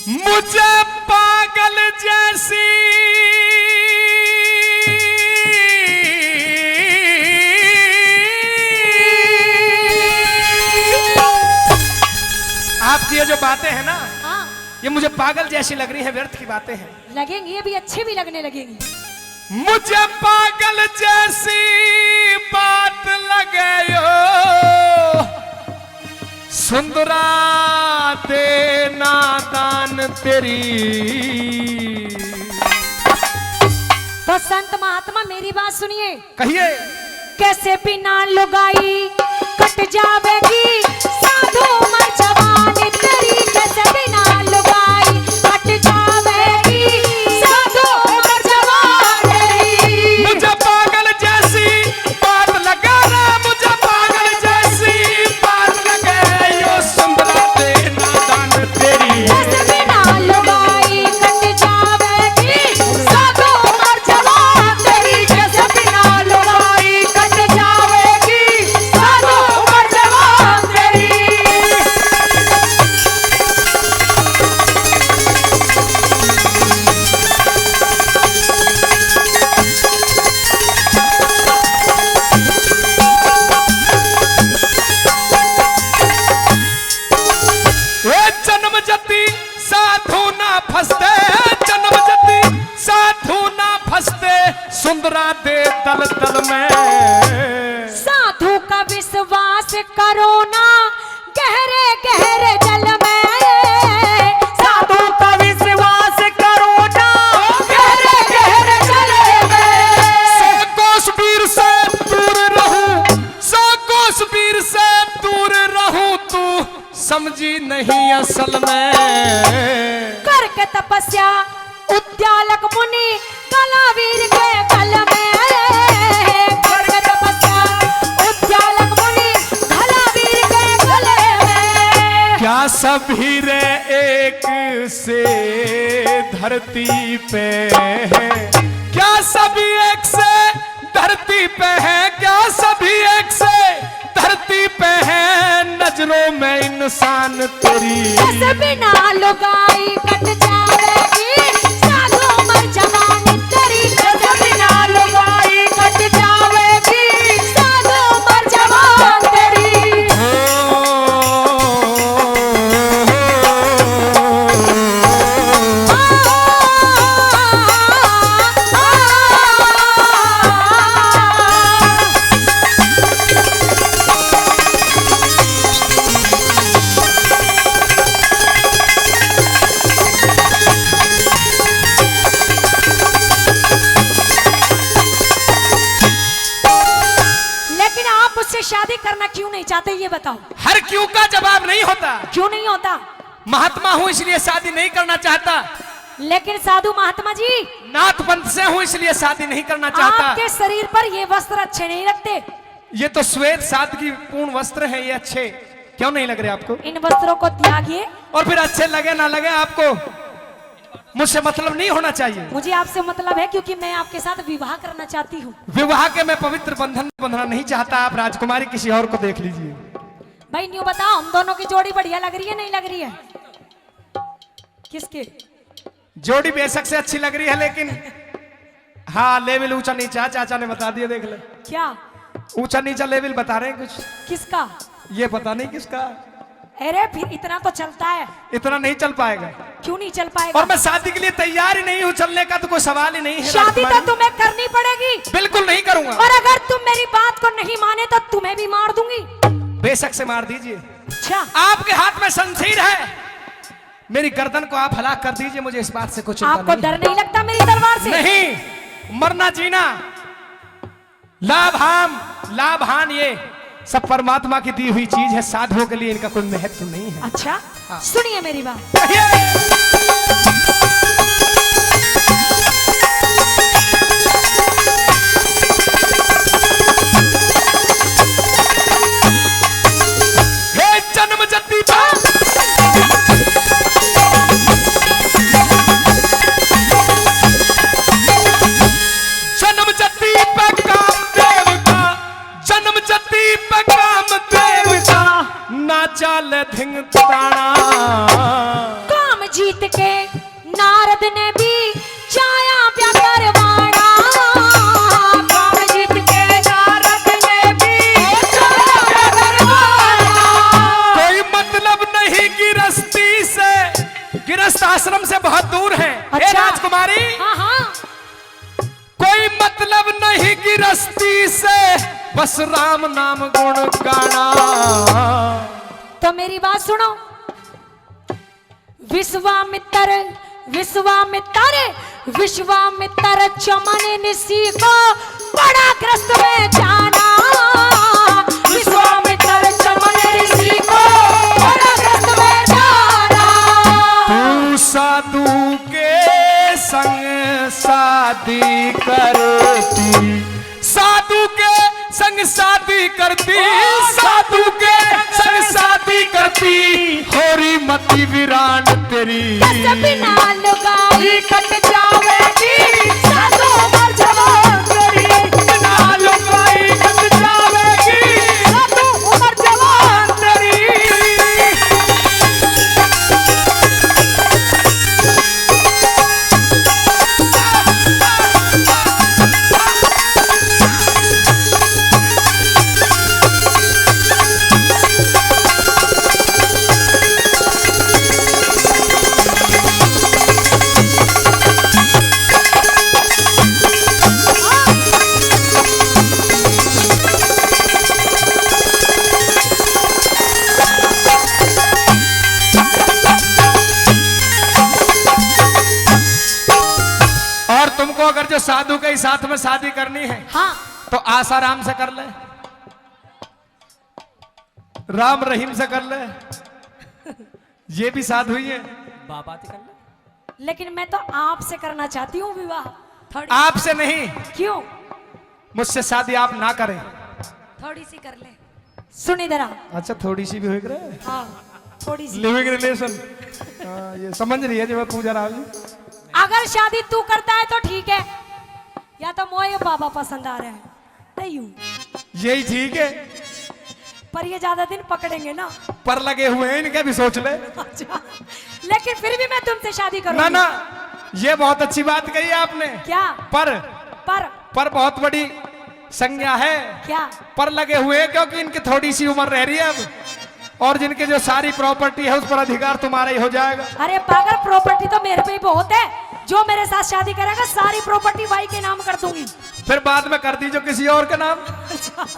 मुझे पागल जैसी आपकी ये जो बातें हैं ना, हाँ। ये मुझे पागल जैसी लग रही है, व्यर्थ की बातें हैं। लगेंगी, ये भी अच्छे भी लगने लगेंगी। मुझे पागल जैसी बात लगे यो सुंदरा दे नादान तेरी। तो संत महात्मा मेरी बात सुनिए। कहिए। कैसे बिना लुगाई कट जावेगी साधु मर जवानी तेरी। कैसे बिना लुगाई कट जावेगी साधु मर जवानी। मुझे पागल जैसी बात लगा रे, मुझे पागल जैसी बात लगे यो सुंदरा दे नादान तेरी। कैसे बिना लुगाई कट जावेगी साधु मर जवानी तेरी। कैसे बिना लुगाई कट जावेगी साधु मर जवानी तेरी। जन्म जति साधु ना फंसते, जन्म जति साधु ना फंसते सुंदरा दे दल दल में। साधु का विश्वास करो ना गहरे गहरे जल में। साधु का विश्वास करो ना गहरे गहरे जल में। कोस वीर से दूर रहूं, कोस वीर से दूर रहूं, तू समझी नहीं असल में। करके तपस्या उद्यालक मुनि कलावीर के कल में। करके तपस्या उद्यालक मुनि कलावीर के कल में। क्या सभी रे एक से धरती पे है, क्या सभी एक से धरती पे है, क्या सभी एक से धरती पे है नजरों में इंसान तेरी। कैसे बिना लुगाई कट जावेगी साधु मर जवानी तेरी। कैसे बिना लुगाई कट जावेगी साधु मर जवानी तेरी। लेकिन आप मुझसे शादी करना क्यों नहीं चाहते ये बताओ। हर क्यों का जवाब नहीं होता। क्यों नहीं होता। महात्मा हूँ इसलिए शादी नहीं करना चाहता। लेकिन साधु महात्मा जी नाथ पंथ से हूँ इसलिए शादी नहीं करना चाहता। आपके शरीर पर ये वस्त्र अच्छे नहीं लगते। ये तो श्वेत सादगी पूर्ण वस्त्र है, ये अच्छे क्यों नहीं लग रहे आपको? इन वस्त्रों को त्यागिए। और फिर अच्छे लगे ना लगे आपको मुझसे मतलब नहीं होना चाहिए। मुझे आपसे मतलब है क्योंकि मैं आपके साथ विवाह करना चाहती हूँ। विवाह के मैं पवित्र बंधन बंधना नहीं चाहता। आप राजकुमारी किसी और को देख लीजिए। भाई न्यू बताओ, हम दोनों की जोड़ी बढ़िया लग रही है नहीं लग रही है? किसकी जोड़ी बेशक से अच्छी लग रही है, लेकिन हाँ लेवल ऊंचा नीचा चाचा ने बता दिया, देख ले। क्या ऊंचा नीचा लेवल बता रहे हैं कुछ। किसका? ये पता नहीं किसका। अरे फिर इतना तो चलता है। इतना नहीं चल पाएगा। क्यों नहीं चल पाएगा? और मैं शादी के लिए तैयार ही नहीं हूँ, चलने का तो कोई सवाल ही नहीं है। शादी तो तुम्हें करनी पड़ेगी। बिल्कुल नहीं करूंगा। और अगर तुम मेरी बात को नहीं माने तो तुम्हें भी मार दूंगी। बेशक से मार दीजिए। अच्छा, आपके हाथ में शमशीर है, मेरी गर्दन को आप हलाक कर दीजिए, मुझे इस बात से कुछ चिंता आपको नहीं। डर नहीं लगता मेरी तलवार से? नहीं, मरना जीना लाभ हान ये सब परमात्मा की दी हुई चीज है। साधुओं के लिए इनका कोई महत्व नहीं है। अच्छा हाँ। सुनिए मेरी बात। हे जन्म जति चाल धिंग ताना काम के नारद ने भी चाया प्या करवाना। काम जीत के नारद ने भी चाया प्या करवाना। कोई मतलब नहीं गिरस्ती से, गिरस्त आश्रम से बहुत दूर है। हे अच्छा। राजकुमारी, हाँ हाँ, कोई मतलब नहीं गिरस्ती से, बस राम नाम गुण गाना। तो मेरी बात सुनो। विश्वामित्र विश्वामित्र विश्वामित्र चमन ऋषि को बड़ा ग्रस्त में जाना। विश्वामित्र चमन ऋषि को बड़ा ग्रस्त में जाना। तू साधु के संग शादी करती, साधु के संग शादी करती, साधु के संग शादी करती, होरी मती वीरान तेरी। बस बिना लुगाई कट जावेगी, साधु मर जवान तेरी। बिना लुगाई कट जावेगी, साधु उमर जवान तेरी। और तुमको अगर जो साधु के ही साथ में शादी करनी है हाँ, तो आसाराम से कर ले, राम रहीम से कर ले, ये भी साधु ही है। बाबा कर ले। लेकिन मैं तो आपसे करना चाहती हूँ विवाह। थोड़ी आपसे नहीं, क्यों? मुझसे शादी आप ना करें। थोड़ी सी कर ले। सुन इधर आ। अच्छा, थोड़ी सी भी हो रहा हाँ, थोड़ी सी। लिविंग रिलेशन, ये समझ रही है जो मैं पूजा रहा हूँ। अगर शादी तू करता है तो ठीक है, या तो मोए बाबा पसंद आ रहे हैं नहीं हूँ, यही ठीक है, पर ये ज्यादा दिन पकड़ेंगे ना। पर लगे हुए हैं, इनके भी सोच ले। अच्छा, लेकिन फिर भी मैं तुमसे शादी ना करूंगी। ना, ये बहुत अच्छी बात कही आपने। क्या? पर पर बहुत बड़ी संज्ञा है। क्या? पर लगे हुए हैं क्योंकि इनकी थोड़ी सी उम्र रह रही है अब, और जिनके जो सारी प्रॉपर्टी है उस पर अधिकार तुम्हारा ही हो जाएगा। अरे पागल, प्रॉपर्टी तो मेरे पे ही बहुत है। जो मेरे साथ शादी करेगा सारी प्रॉपर्टी भाई के नाम कर दूंगी। फिर बाद में कर दीजिए किसी और के नाम,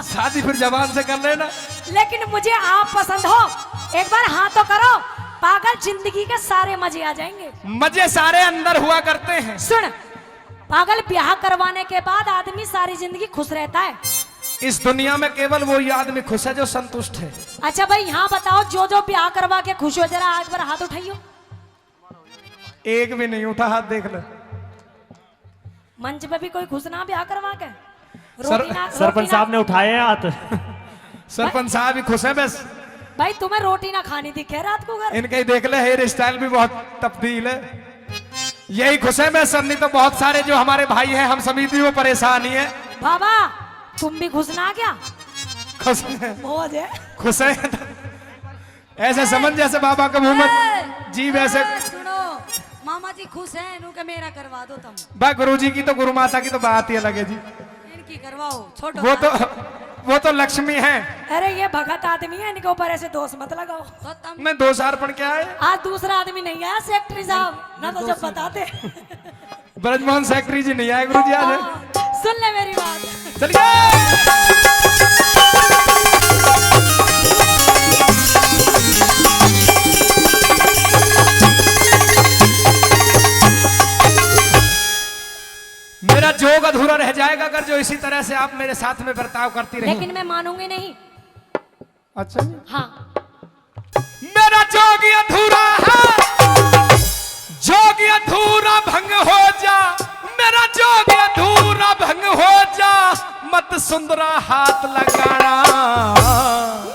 शादी फिर जवान से कर लेना। लेकिन मुझे आप पसंद हो, एक बार हाँ तो करो। पागल, जिंदगी के सारे मजे आ जाएंगे। मजे सारे अंदर हुआ करते हैं। सुन पागल, ब्याह करवाने के बाद आदमी सारी जिंदगी खुश रहता है। इस दुनिया में केवल वही आदमी खुश है जो संतुष्ट है। अच्छा भाई, यहाँ बताओ, जो जो ब्याह करवा के खुश हो, जरा आज बार हाथ उठाइयो। एक भी नहीं उठा हाथ, देख ले। मंच पे भी कोई खुश ना ब्याह करवा के? रोटी ना, सरपंच साहब ने उठाए हैं हाथ। सरपंच साहब भी खुश है बस। भाई तुम्हें रोटी ना खानी दिखे रात को घर? इनके ही देख ले, हेयर स्टाइल भी बहुत तब्दील है। यही खुश है मैं सर, नहीं तो बहुत सारे जो हमारे भाई हैं हम समिति में परेशानी है। बाबा तुम भी खुश ना क्या? खुश है, मौज है। खुश है। ऐसे समझ जैसे बाबा का मुंह में जी वैसे। सुनो मामा जी खुश हैं, इनके मेरा करवा दो तुम। बा गुरु जी की तो, गुरु माता की तो बात ही अलग है जी। इनकी करवाओ, छोटो। वो तो लक्ष्मी है। अरे ये भगत आदमी है, इनके ऊपर ऐसे दोष मत लगाओ। मैं 2 अर्पण क्या है। आज दूसरा आदमी नहीं आया सेक्रेटरी साहब, ना तो जब बताते। ब्रजमोहन सेक्रेटरी जी नहीं आए गुरु जी आज। सुन ले मेरी बात। चलिए। मेरा जोग अधूरा रह जाएगा अगर जो इसी तरह से आप मेरे साथ में बर्ताव करती रही। लेकिन मैं मानूंगी नहीं। अच्छा जी। हाँ, मेरा जोग अधूरा है, जोग अधूरा भंग हो जा, मेरा जोग अधूरा भंग हो जा, मत सुंदरा हाथ लगाना।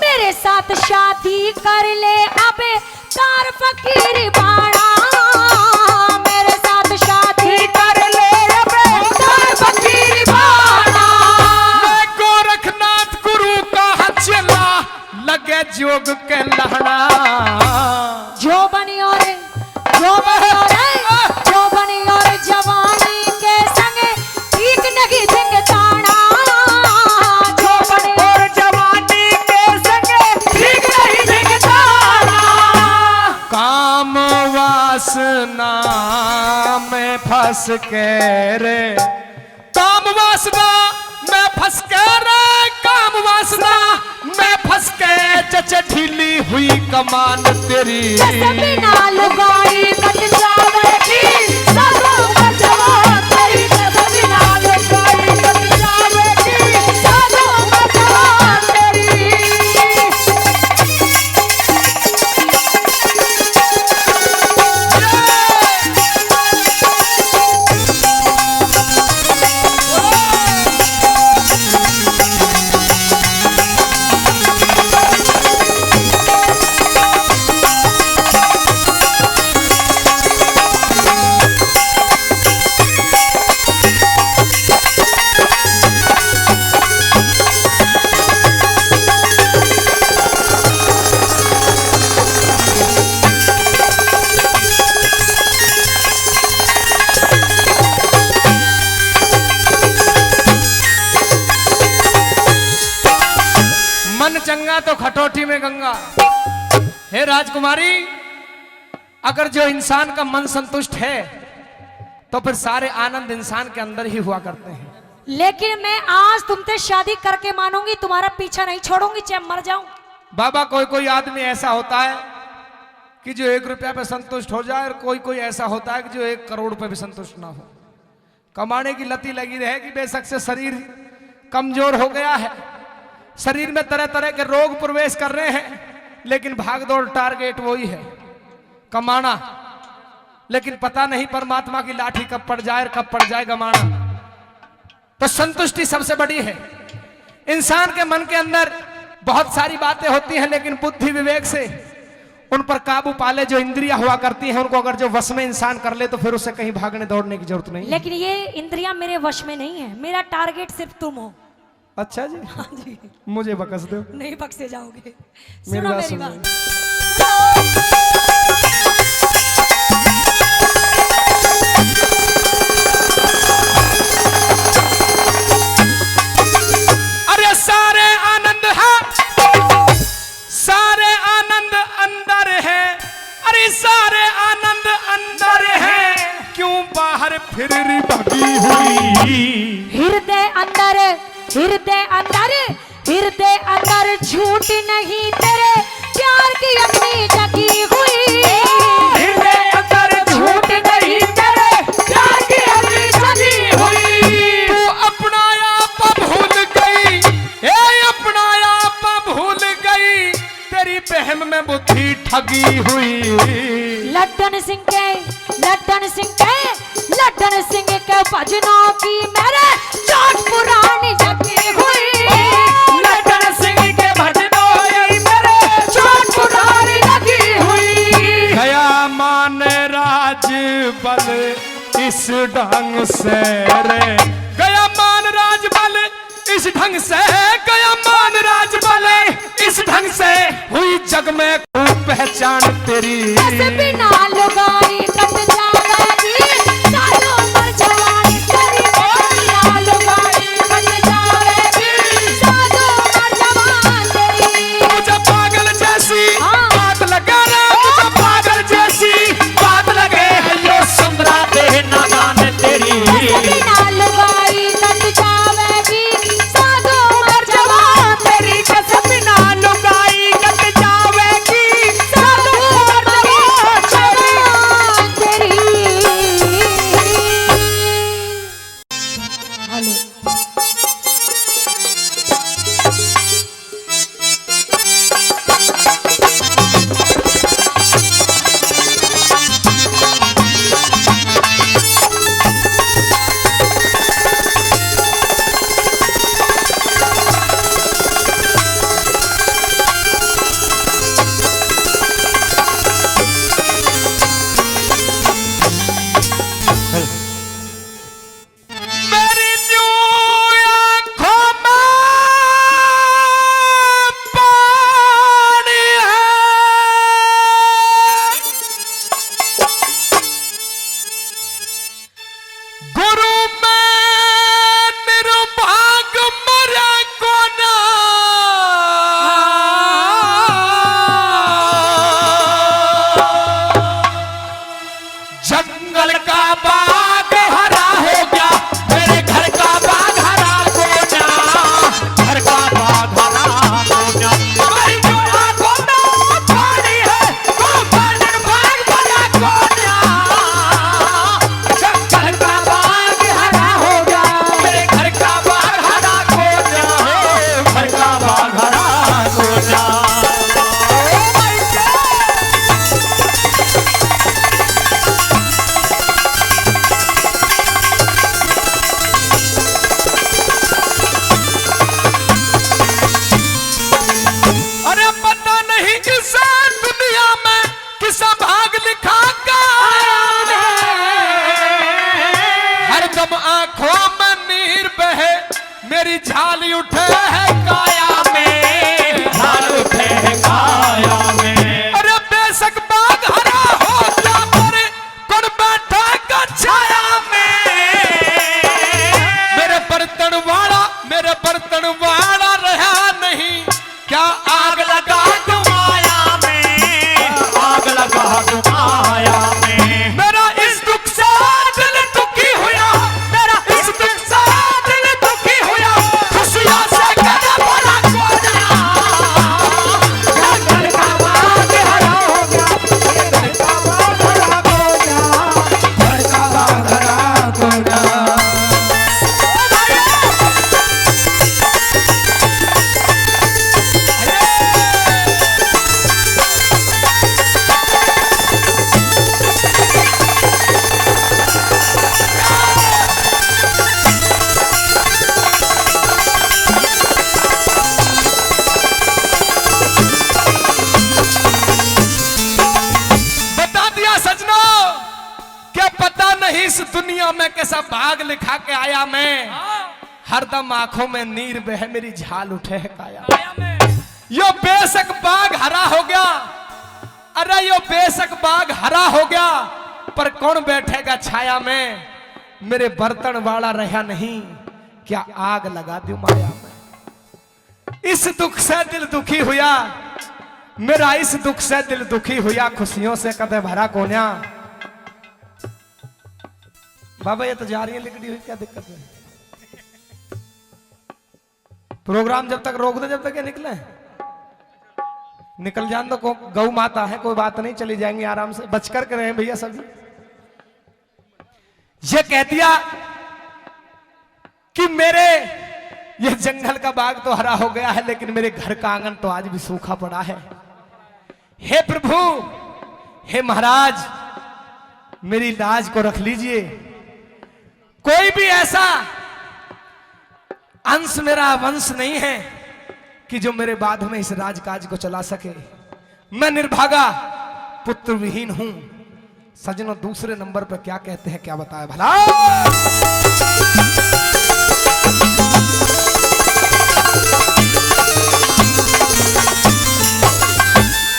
मेरे साथ शादी कर ले अबे कार फकीर बाड़ा। मेरे साथ शादी कर ले अबे कार फकीर बाड़ा। मैं गोरखनाथ गुरु का चला, लगे जोग के लहड़ा। जो बनी और जो बनी वासना में फंस के रे, काम वासना में फंस के रे, काम वासना में फंस के चचे ढीली हुई कमान तेरी। जैसे बिना लुगाई कट जावेगी सालों भर जवान तेरी। जैसे बिना लुगाई कट जावेगी सालों भर जवान तेरी। मन चंगा तो खटोटी में गंगा। हे राजकुमारी, अगर जो इंसान का मन संतुष्ट है तो फिर सारे आनंद इंसान के अंदर ही हुआ करते हैं। लेकिन मैं आज तुमसे शादी करके मानूंगी, तुम्हारा पीछा नहीं छोड़ूंगी चाहे मर जाऊं। बाबा, कोई कोई आदमी ऐसा होता है कि जो 1 रुपया पे संतुष्ट हो जाए, और कोई कोई ऐसा होता है कि जो 1 करोड़ पे भी संतुष्ट ना हो। कमाने की लती लगी रहेगी, बेशक से शरीर कमजोर हो गया है, शरीर में तरह तरह के रोग प्रवेश कर रहे हैं, लेकिन भागदौड़ टारगेट वही है, कमाना। लेकिन पता नहीं परमात्मा की लाठी कब पड़ जाए और कब पड़ जाए गमाना। तो संतुष्टि सबसे बड़ी है। इंसान के मन के अंदर बहुत सारी बातें होती हैं, लेकिन बुद्धि विवेक से उन पर काबू पाले जो इंद्रियां हुआ करती हैं, उनको अगर जो वश में इंसान कर ले तो फिर उसे कहीं भागने दौड़ने की जरूरत नहीं। लेकिन ये इंद्रियां मेरे वश में नहीं है, मेरा टारगेट सिर्फ तुम हो। अच्छा जी, हाँ जी, मुझे बकस दो। नहीं बख्शे जाओगे। मेरी सुनो बात मेरी सुनो। बात। अरे सारे आनंद है, सारे आनंद अंदर है, अरे सारे आनंद अंदर है, क्यों बाहर फिर भगी हुई। हृदय अंदर, हृदय अंदर, हृदय अंदर झूठ नहीं तेरे प्यार की अग्नि जगी हुई। हृदय अंदर झूठ नहीं तेरे प्यार की अग्नि जगी हुई। तू अपना आप भूल गई, अपना आप भूल गई, तेरी बहम में बुद्धि ठगी हुई। लड्डन सिंह के, लड्डन सिंह के, लड्डन सिंह के भजनों की मेरे चोट पुरानी जगी हुई। लड्डन सिंह के भजनों की मेरे चोट पुरानी जगी हुई। गया मान राज बल इस ढंग से रे, गया मान राज बल इस ढंग से, गया मान राज बल इस ढंग से, हुई जग में खूब पहचान तेरी। जैसे बिना लुगाई कट जावेगी सालों भर जवानी तेरी। बिना लुगाई कट जावेगी सालों भर जवान तेरी। मुझे पागल जैसी हाँ। बात लगे रे, मुझे पागल जैसी बात लगे, यो सुंदरा दे नादान तेरी। बिना लुगाई कट जावेगी सालों भर जवान तेरी। जैसे बिना लुगाई कट जावेगी सालों भर जवान तेरी। जंगल का बाग हरा हो गया, मेरे घर का बाग हरा हो गया, घर का बाग हरा हो गया। हमारी जो आंखों में पानी है वो गार्डन बाग बना हो गया। जंगल का बाग हरा हो गया, मेरे घर का बाग हरा हो गया, घर का बाग हरा हो गया। अरे पता नहीं किस दुनिया में किसा भाग लिखा काया हरदम आंखों में नीर बहे, मेरी झाली उठे है काया में, झाल उठे है काया में। अरे बेशक बाग हरा हो गया पर कौन बैठा का छाया में, मेरे बर्तन वाला रहा नहीं, क्या आग लगा दूं माया में, आग लगा दूं माया में। मेरा इस दुख से दिल दुखी हुआ, मेरा इस दुख से दिल दुखी हुआ, खुशियों से गले भरा कोना। घर का बाग हरा हो गया, घर का बाग हरा हो गया, घर का बाग हरा हो गया। बता दिया सजनों, क्या पता नहीं इस दुनिया में कैसा भाग लिखा के आया मैं, हरदम आंखों में नीर बहे, मेरी झाल उठे है काया। यो बेशक बाग हरा हो गया, अरे यो बेशक बाग हरा हो गया पर कौन बैठेगा छाया में, मेरे बर्तन वाला रहा नहीं, क्या आग लगा दूं माया में। इस दुख से दिल दुखी हुआ, मेरा इस दुख से दिल दुखी हुआ, खुशियों से कदे भरा कोन्या। बाबा ये तो जा रही है लिखती हुई, क्या दिक्कत है? प्रोग्राम जब तक रोक दे, जब तक ये निकले निकल जान दो, गौ माता है, कोई बात नहीं, चली जाएंगे आराम से, बचकर के रहे भैया सभी। ये कह दिया कि मेरे ये जंगल का बाग तो हरा हो गया है, लेकिन मेरे घर का आंगन तो आज भी सूखा पड़ा है। हे प्रभु, हे महाराज, मेरी लाज को रख लीजिए, कोई भी ऐसा अंश मेरा वंश नहीं है कि जो मेरे बाद में इस राजकाज को चला सके। मैं निर्भागा पुत्र विहीन हूं। सजनों दूसरे नंबर पर क्या कहते हैं, क्या बताया भला।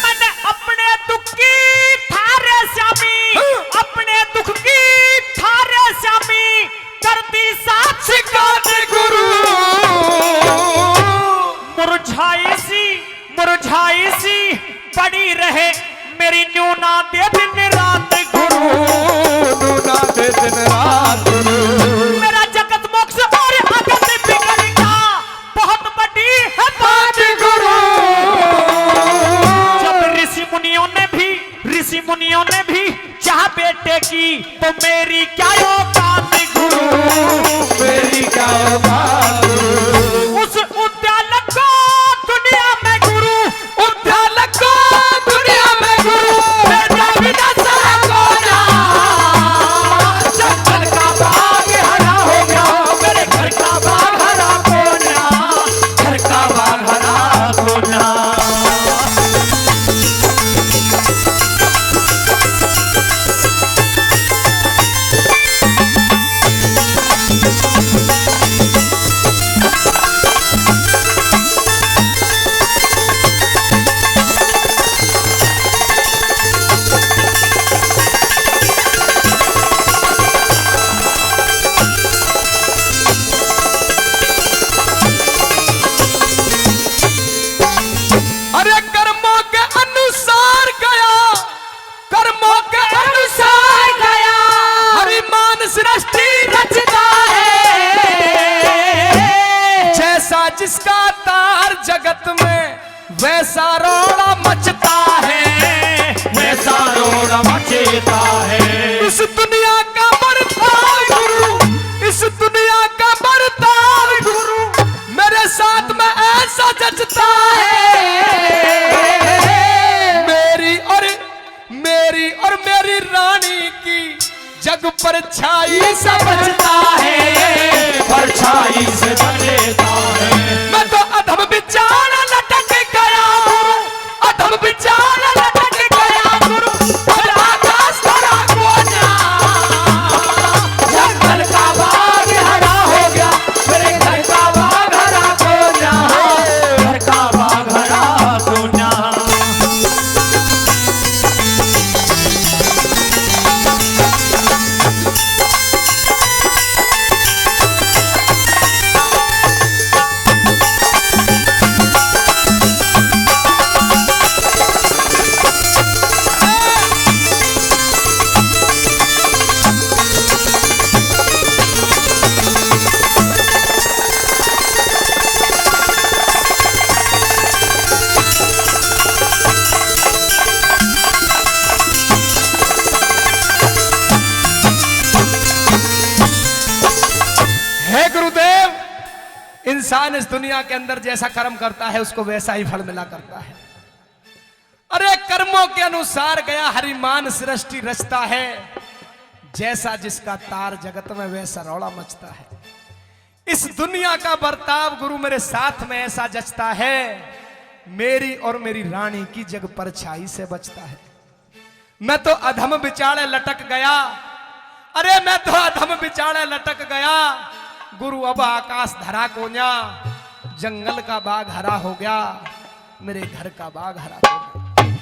मैंने अपने दुख की थारे श्यामी, अपने दुख की थारे श्यामी करती साथ शिकायत गुरु। मुरझाई सी पड़ी रहे मेरी न्यूना दे दिन रात गुरु, न्यूना दे दिन रात गुरु। मेरा जगत मोक्ष और आगत बिगड़ना बहुत बड़ी है बात गुरु। जब ऋषि मुनियों ने भी चाह बेटे की, तो मेरी क्या औकात गुरु, मेरी क्या औकात गुरु। उस उद्यालक को दुनिया में गुरु, उद्यालक को दुनिया में गुरु, बेटा बिना सहा कोना। जंगल का बाग हरा हो गया, मेरे घर का बाग हरा कोना, घर का बाग हरा कोना। जिसका तार जगत में वैसा रोड़ा मचता है, वैसा रोड़ा मचता है। इस दुनिया का बर्ताव गुरु, इस दुनिया का बर्ताव गुरु मेरे साथ में ऐसा जचता है। मेरी रानी की जग पर छाई से बचता है, परछाई से बचता है। मैं तो अधम विचार लटक गया गुरु, अधम विचार लटक गया गुरु, और आकाश धरा कोना। जंगल का बाग हरा हो गया, मेरे घर का बाग हरा कोना, घर का बाग हरा कोना। इंसान इस दुनिया के अंदर जैसा कर्म करता है उसको वैसा ही फल मिला करता है। अरे कर्मों के अनुसार गया हरिमान सृष्टि रचता है, जैसा जिसका तार जगत में वैसा रौड़ा मचता है। इस दुनिया का बर्ताव गुरु मेरे साथ में ऐसा जचता है, मेरी और मेरी रानी की जग परछाई से बचता है। मैं तो अधम बिचारे लटक गया, अरे मैं तो अधम बिचारे लटक गया गुरु, अब आकाश धरा कोन्या, जंगल का बाग हरा हो गया, मेरे घर का बाग हरा हो गया।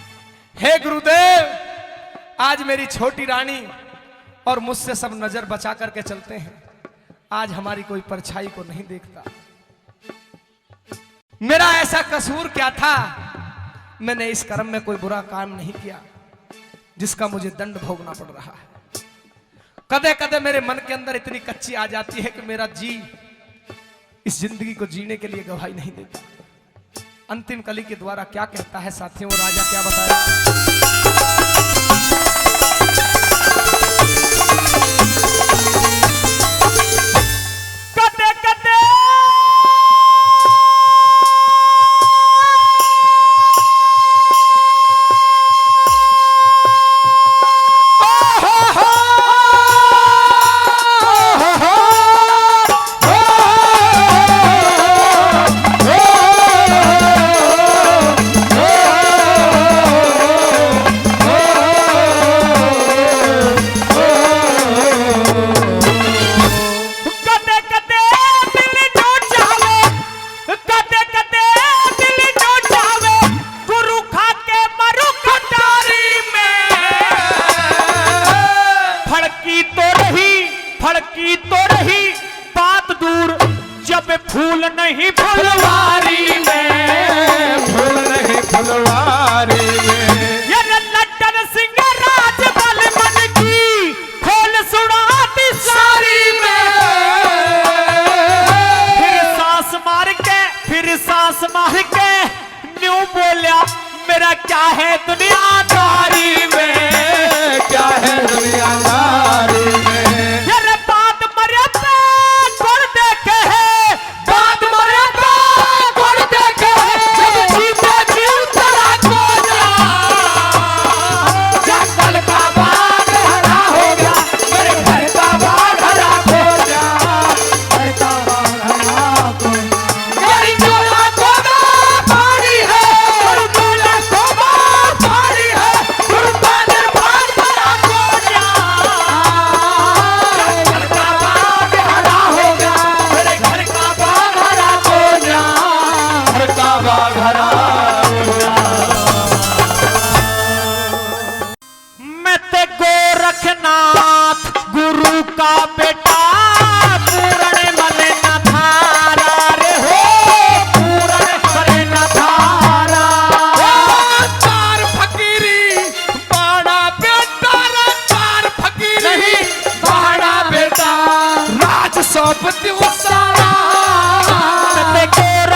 हे गुरुदेव, आज मेरी छोटी रानी और मुझसे सब नजर बचा करके चलते हैं, आज हमारी कोई परछाई को नहीं देखता। मेरा ऐसा कसूर क्या था? मैंने इस कर्म में कोई बुरा काम नहीं किया जिसका मुझे दंड भोगना पड़ रहा है। कदे कदे मेरे मन के अंदर इतनी कच्ची आ जाती है कि मेरा जी इस जिंदगी को जीने के लिए गवाही नहीं देता। अंतिम कली के द्वारा क्या कहता है साथियों, राजा क्या बताया? फूल नहीं फुलवारी में, फूल नहीं फुलवारी में, ये लट्टन सिंह राजमल मन की खोल सुनाती सारी में। फिर सांस मार के न्यू बोलिया, मेरा क्या है दुनियादारी में, क्या है दुनियादारी में। गोर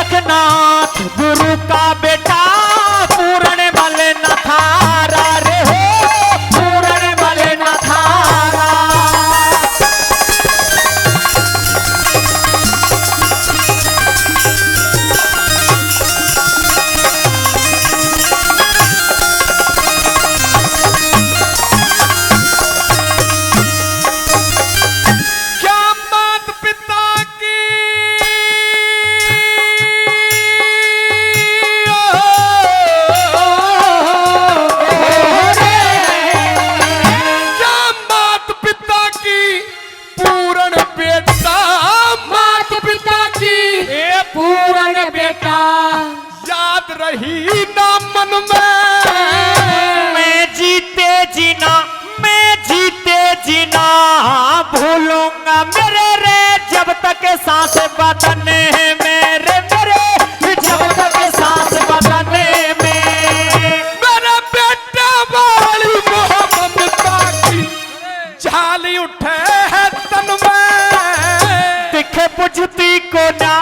में। मैं जीते जीना भूलूंगा मेरे रे जब तक सांस बदन में, मेरे जब तक सांस बदन में। मेरा बेटा वाली मोहब्बत की झाली उठे है तन में। दिखे बुझती को ना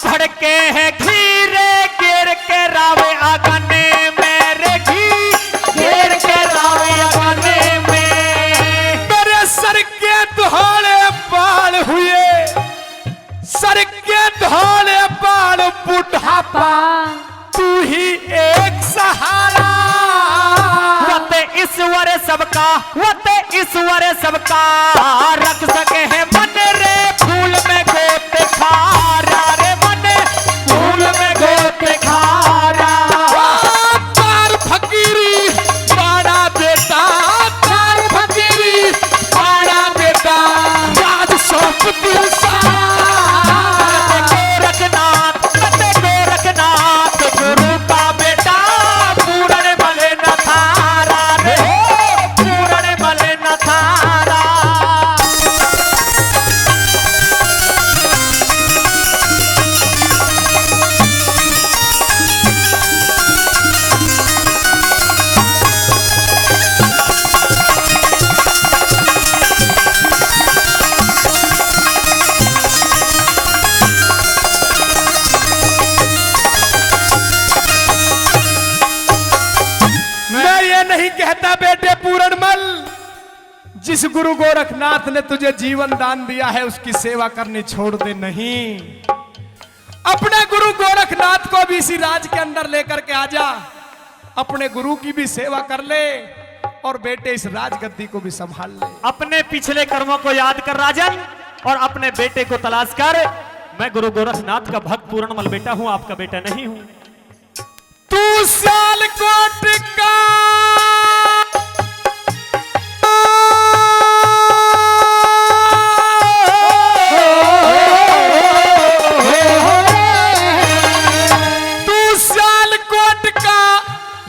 भड़के हैं घीरे गिर के रावे आगने मेरे घेर के रावे आगने में। मेरे सर के धोले बाल हुए, सर के धोले बाल बुढ़ापा, तू ही एक सहारा। वते ईश्वर सबका रख सके है मन रे फूल में गोते खारा रे मन फूल में गोते खारा। तार फकीरी बड़ा बेटा, तार फकीरी बड़ा बेटा, राज सौंप दिल गोरखनाथ गुरु का बेटा पूर्ण भले न थारा रे पूर्ण भले न थारा। मैं ये नहीं कहता बेटे पूरणमल, जिस गुरु गोरखनाथ ने तुझे जीवन दान दिया है उसकी सेवा करनी छोड़ दे। नहीं, अपने गुरु गोरखनाथ को भी इसी राज के अंदर लेकर के आजा, अपने गुरु की भी सेवा कर ले और बेटे इस राजगद्दी को भी संभाल ले। अपने पिछले कर्मों को याद कर राजन और अपने बेटे को तलाश कर। मैं गुरु गोरखनाथ का भक्त पूर्णमल बेटा हूं, आपका बेटा नहीं हूं। तू सियालकोट का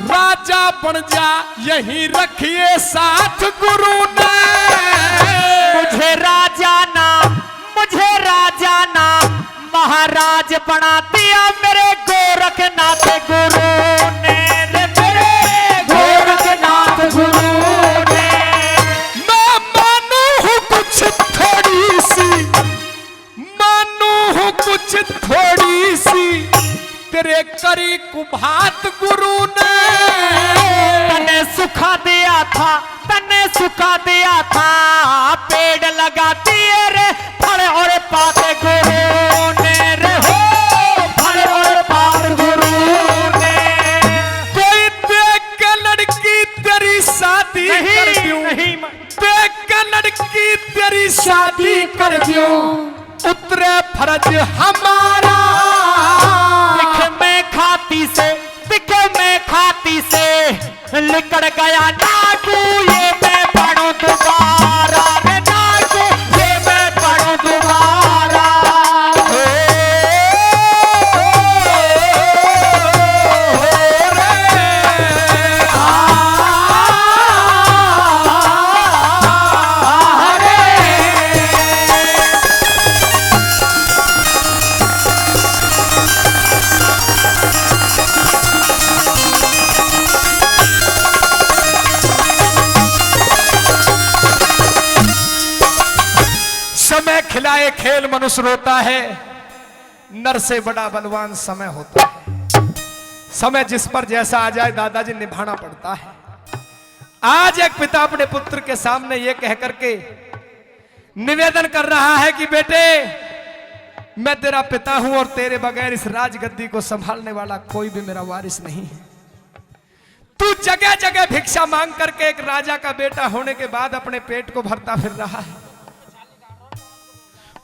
राजा बन जा, यही रखिए साथ गुरु ने। मुझे राजा ना महाराज बना दिया मेरे गोरखनाथ गुरु ने रे मेरे गोरखनाथ गुरु ने। मैं मानू हूँ कुछ थोड़ी सी, मानू हूँ कुछ थोड़ी सी, तेरे करी कुभात गुरु ने। तने सुखा दिया था पेड़ लगा दिए रे फल और पाते गुरु ने रे हो फल और पात गुरु ने। कोई देख के लड़की तेरी शादी कर दूं, देख के लड़की तेरी शादी कर दूं, उतरे फर्ज हमारा। दिख में खाती से लिकड़ गया नागू, ये मैं पढ़ूं दोबारा रे नागू, ये मैं पढ़ूं दोबारा। समय खिलाए खेल मनुष्य रोता है, नर से बड़ा बलवान समय होता है। समय जिस पर जैसा आ जाए दादाजी निभाना पड़ता है। आज एक पिता अपने पुत्र के सामने ये कह करके निवेदन कर रहा है कि बेटे मैं तेरा पिता हूं और तेरे बगैर इस राजगद्दी को संभालने वाला कोई भी मेरा वारिस नहीं है। तू जगह जगह भिक्षा मांग करके एक राजा का बेटा होने के बाद अपने पेट को भरता फिर रहा है।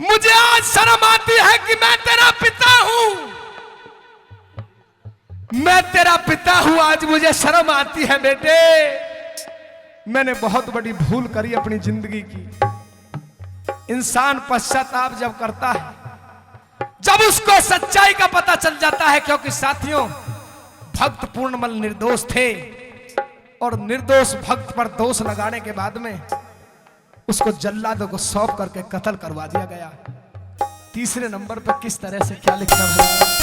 मुझे आज शर्म आती है कि मैं तेरा पिता हूं, मैं तेरा पिता हूं, आज मुझे शर्म आती है बेटे। मैंने बहुत बड़ी भूल करी अपनी जिंदगी की। इंसान पश्चाताप जब करता है, जब उसको सच्चाई का पता चल जाता है, क्योंकि साथियों भक्त पूर्णमल निर्दोष थे और निर्दोष भक्त पर दोष लगाने के बाद में उसको जल्लादों को सौंप करके कत्ल करवा दिया गया। तीसरे नंबर पर किस तरह से क्या लिखा है?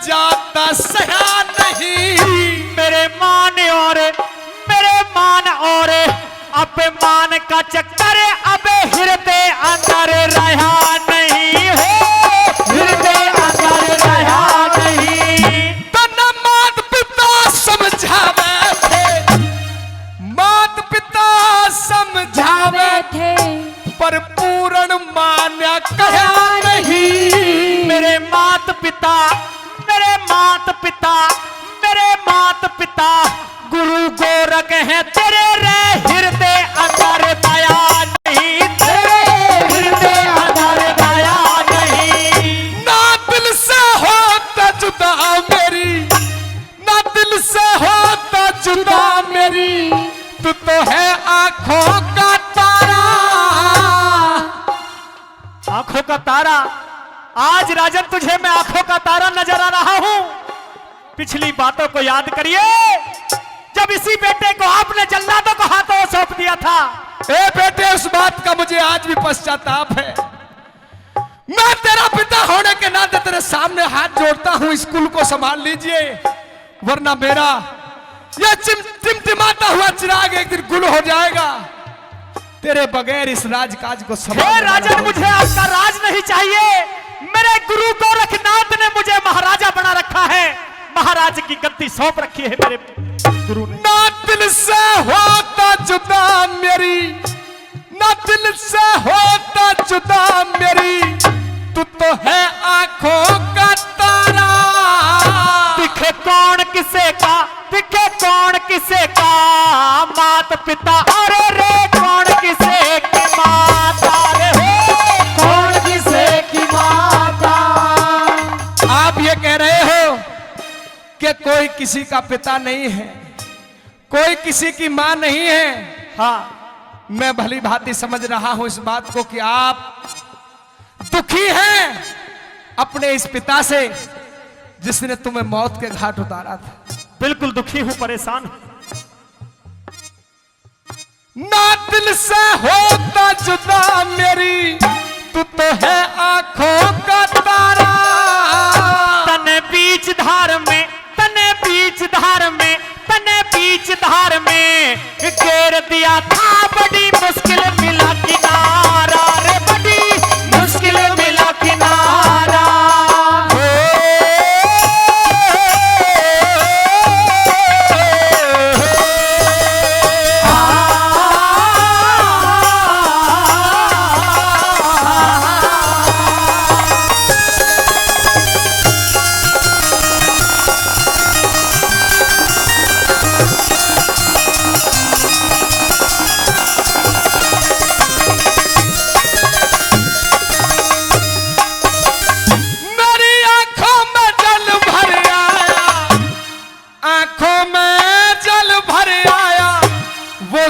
जाता सहा नहीं मेरे मान और अपमान का चक्कर अब हृदय अंदर रहा नहीं हो, हृदय अंदर रहा नहीं। तना मात पिता समझावे थे, मात पिता समझावे थे, पर पूर्ण मान्य कहा नहीं। मेरे मात पिता गुरु गोरख हैं, तेरे रे हृदय अंदर दया नहीं, तेरे हृदय अंदर दया नहीं। ना दिल से होता जुदा मेरी, ना दिल से होता जुदा मेरी, तू तो है आंखों का तारा। आंखों का तारा, आज राजन तुझे मैं आंखों का तारा नजर आ रहा हूं। पिछली बातों को याद करिए, जब इसी बेटे को आपने जल्लादों को हाथों सौंप दिया था। ए बेटे, उस बात का मुझे आज भी पश्चाताप है। मैं तेरा पिता होने के नाते तेरे सामने हाथ जोड़ता हूं, स्कूल को संभाल लीजिए, वरना मेरा यह टिमटिमाता हुआ चिराग एक दिन गुल हो जाएगा। तेरे बगैर इस राजकाज को संभाल। राजन, मुझे आपका राज नहीं चाहिए। मेरे गुरु गोरखनाथ ने मुझे महाराजा बना रखा है, महाराज की गद्दी सौंप रखी है मेरे गुरु ने। ना दिल से होता जुदा मेरी, ना दिल से होता जुदा मेरी, तू तो है आंखों का तारा। दिखे कौन किसे का, दिखे कौन किसे का मात पिता, अरे रे कौन किसे की माता रे हो, कौन किसे की माता। आप ये कह रहे हो कि कोई किसी का पिता नहीं है, कोई किसी की मां नहीं है। हाँ, मैं भली भांति समझ रहा हूं इस बात को कि आप दुखी हैं अपने इस पिता से जिसने तुम्हें मौत के घाट उतारा था। बिल्कुल दुखी हूं, परेशान हूं। ना दिल से होता जुदा मेरी, तू तो है आंखों का तारा। तने बीच धार में, तने बीच धार में, तने बीच धार में घेर दिया था, बड़ी मुश्किल मिला किनारा रे, बड़ी मुश्किल मिला किनारा।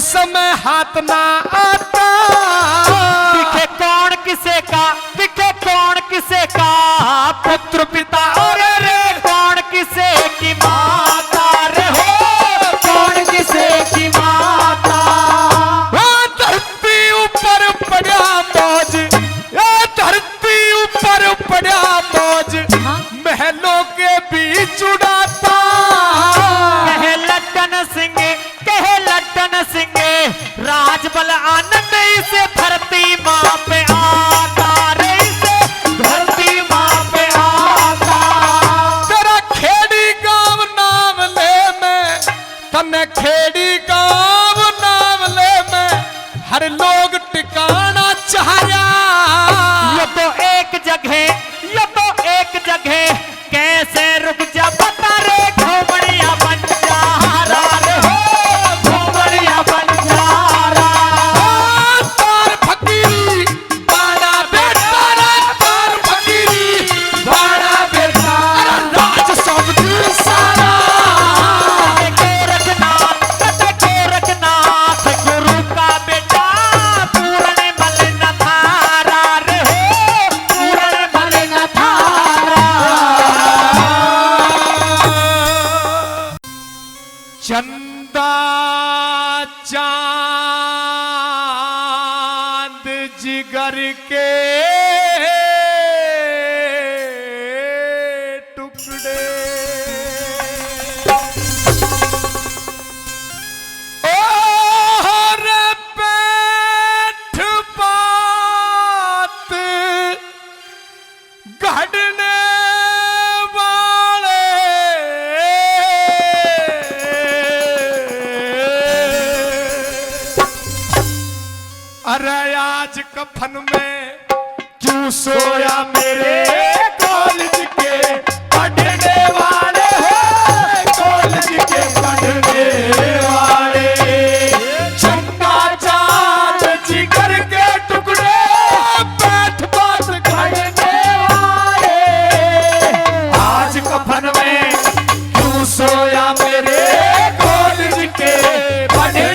समय हाथ ना आता। दिखे कौन किसे का, दिखे कौन किसे का पुत्र पिता, और रे कौन किसे की माता रे हो, कौन किसे की माता। धरती ऊपर पड़ा मौज, धरती ऊपर पड़ा मौज, महलों के बीच उड़ाता। कहे लट्टन सिंह, कहे लट्टन सिंह, राजबल आनंद इसे धरती माँ पे आता रे, इसे धरती माँ पे आता। चंदा चांद जिगर के टुकड़े और पेट पात गढ़ने अरे आज कफन में क्यों सोया मेरे कॉलेज के पढ़ने वाले हो, कॉलेज के पढ़ने वाले। चंदा चांद जिगर के टुकड़े बैठ बात खड़ने वाले। आज कफन में क्यों सोया मेरे कॉलेज के पढ़ने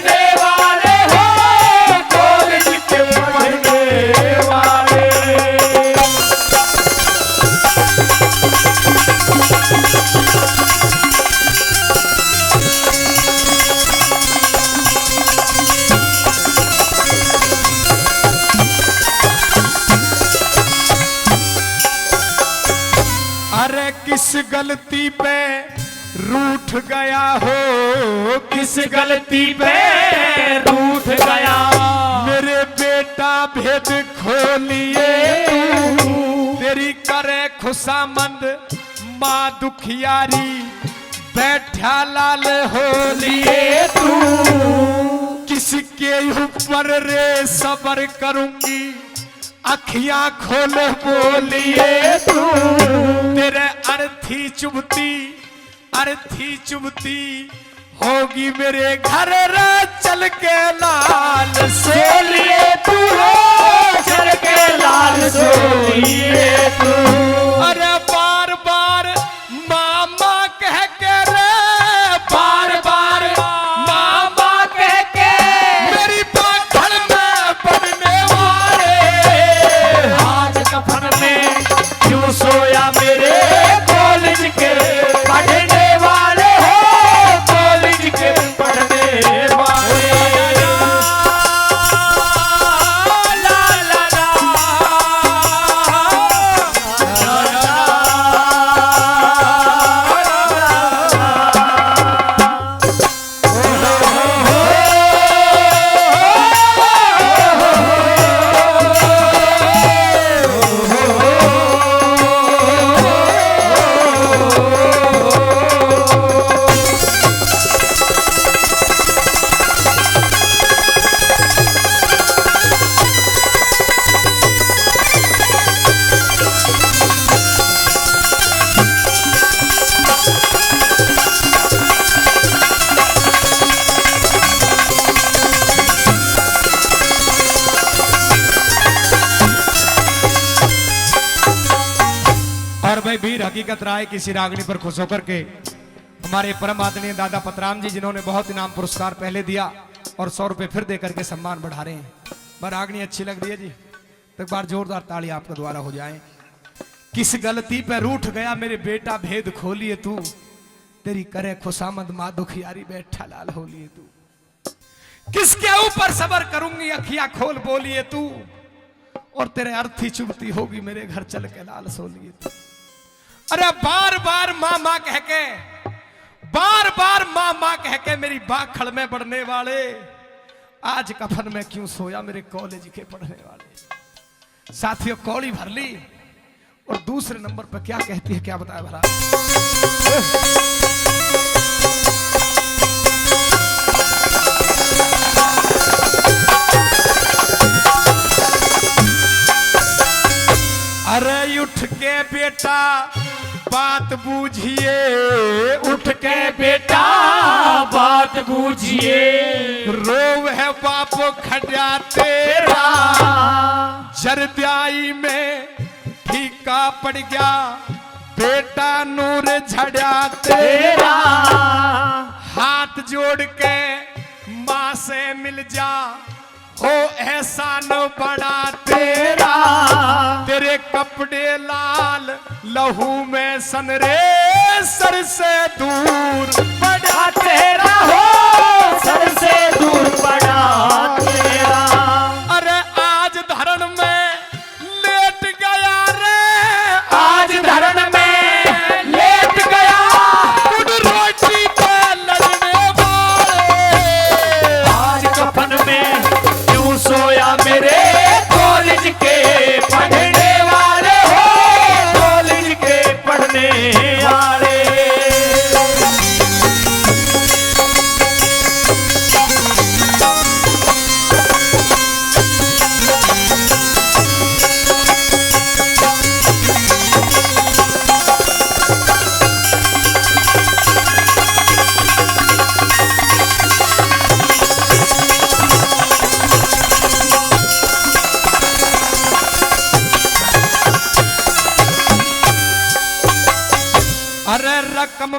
किस गलती पे रूठ गया हो, किस गलती पे रूठ गया मेरे बेटा भेद खोलिए तेरी करे खुशामंद माँ दुखियारी बैठा लाल हो लिए तू। किसके ऊपर रे सबर करूंगी अखियां खोल बोलिए तू। तेरे अर्थी चुभती होगी मेरे घर रे चल के लाल सोलिए तू, चल के लाल सोलिए तू। अरे बार बार मामा कह के रे, बार बार मामा कह के मेरी बाखड़ में पड़ने वाले। आज कफन में क्यों सोया मेरे कॉलेज के पढ़ने वाले हो, कॉलेज के पढ़ने वाले। ला ला ला और भाई वीर हकीकत राय की शिरागनी पर खुश होकर के हमारे परम आदरणीय दादा पतराम जी जिन्होंने बहुत इनाम पुरस्कार पहले दिया और 100 रुपए फिर देकर के सम्मान बढ़ा रहे हैं। रागनी अच्छी लग रही है जी, तो एक बार जोरदार ताली आपके द्वारा हो जाए। किस गलती पे रूठ गया मेरे बेटा भेद खोलिए तू, तेरी करे खुशामद माँ दुखियारी बैठा लाल होलिए तू। किसके ऊपर सबर करूंगी अखियां खोल बोलिए तू, और तेरे अर्थी चुभती होगी मेरे घर चल के लाल सोलिए तू। अरे बार बार मामा कह के, बार बार मामा कह के मेरी बाखड़ में बढ़ने वाले। आज कफन में क्यों सोया मेरे कॉलेज के पढ़ने वाले। साथियों कौड़ी भर ली और दूसरे नंबर पर क्या कहती है, क्या बताया भला। अरे उठ के बेटा बात बूझिए, उठ के बेटा बात बूझिए। रोव है बाप खड़ा तेरा, जरब्याई में फीका पड़ गया बेटा नूर झड़ा तेरा। हाथ जोड़ के माँ से मिल जा, हो एहसान बड़ा तेरा। तेरे कपड़े लाल लहू में सनरे, सर से दूर बड़ा तेरा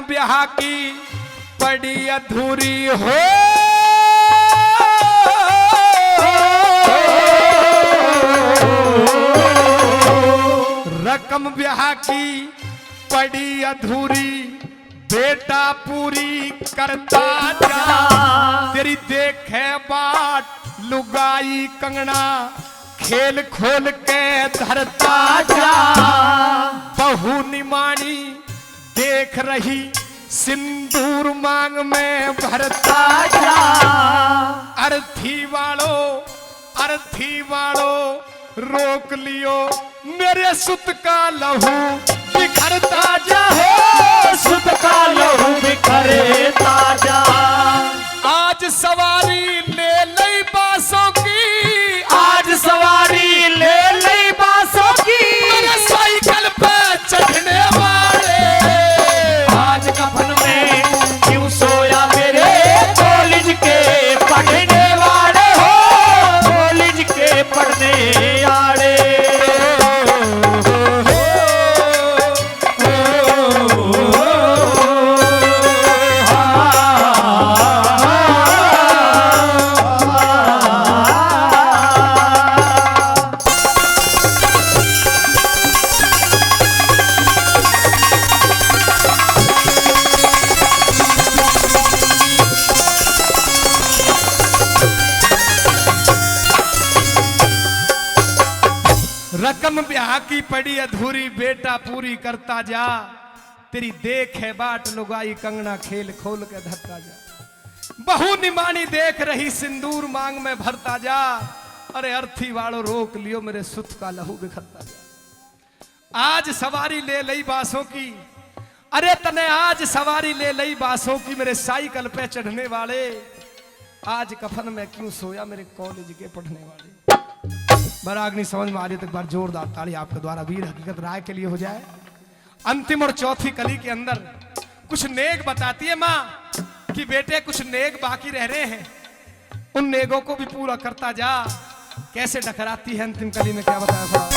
ब्याह की पड़ी अधूरी हो, रकम ब्याह की पड़ी अधूरी, बेटा पूरी करता जा, तेरी देखे बाट लुगाई कंगना, खेल खोल के धरता जा, बहू निमानी देख रही सिंदूर मांग में भरता जा, अर्थी वालो रोक लियो, मेरे सुत का लहू बिखरता जा, हो सुत का लहू बिखरता जा। आज सवारी ले लई बासों की, आज सवारी ले लई बासों की, मेरे साइकिल पे चढ़ने वाले, आज कफन में क्यों सोया मेरे कॉलेज के पढ़ने वाले, हो कॉलेज के पढ़ने वाले। रकम ब्याह की पड़ी अधूरी, बेटा पूरी करता जा, तेरी देख है बाट लुगाई कंगना, खेल खोल के धरता जा, बहू निमानी देख रही सिंदूर मांग में भरता जा, अरे अर्थी वालों रोक लियो, मेरे सुत का लहू बिखरता जा। आज सवारी ले लई बासों की, अरे तने आज सवारी ले लई बासों की, मेरे साइकिल पे चढ़ने वाले, आज कफन में क्यों सोया मेरे कॉलेज के पढ़ने वाले। बरागनी समझ में आ रही है तो एक बार जोरदार ताली आपके द्वारा वीर हकीकत राय के लिए हो जाए। अंतिम और चौथी कली के अंदर कुछ नेक बताती है माँ कि बेटे कुछ नेक बाकी रह रहे हैं, उन नेकों को भी पूरा करता जा। कैसे डकराती है अंतिम कली में, क्या बताया था?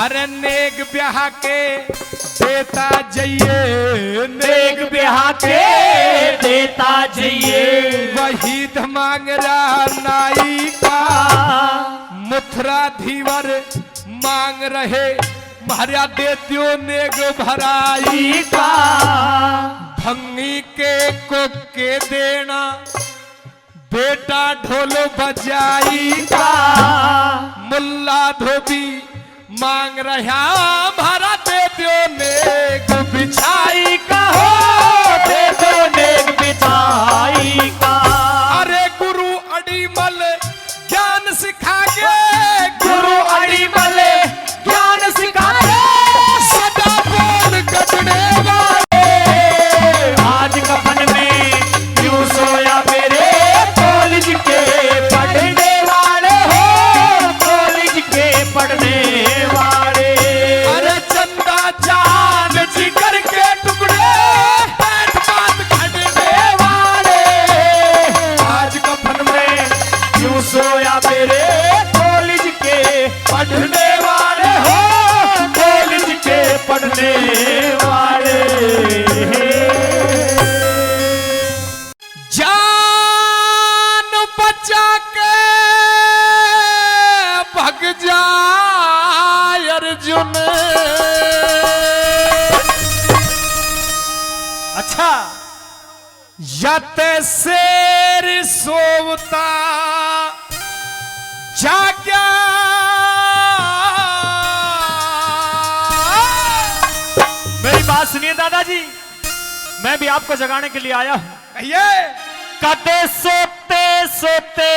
अरे नेक ब्याह के देता जाइए, नेक ब्याह के देता जाइए, वही मांग रहा नाई का, मुथरा धीवर मांग रहे, महारा दे दियो नेक भराई का, भंगी के को के देना, बेटा ढोल बजाई का, मुल्ला धोबी मांग रहा, भरा दे दियो नेक बिछाई का, हो दे दो नेक बिछाई का। अरे गुरु अड़ीमल ज्ञान सिखा के, गुरु अड़ीमल ज्ञान सिखा के, सदा बोल कटने वाले, आज कफन में क्यों सोया मेरे कॉलेज के पढ़ने वाले, हो कॉलेज के पढ़ने वाले। अरे चंदा चांद जिगर के टुकड़े, बैठ बात खड़ने वाले, आज कफन में क्यों सोया मेरे कॉलेज के पढ़ने वाले, हो कॉलेज के पढ़ने वाले। जान बचा के भग जाए अर्जुन, अच्छा यत शेर सोवता जाग्या, मेरी बात सुनिए दादाजी, मैं भी आपको जगाने के लिए आया हूं। कहिए। कदे सोते सोते,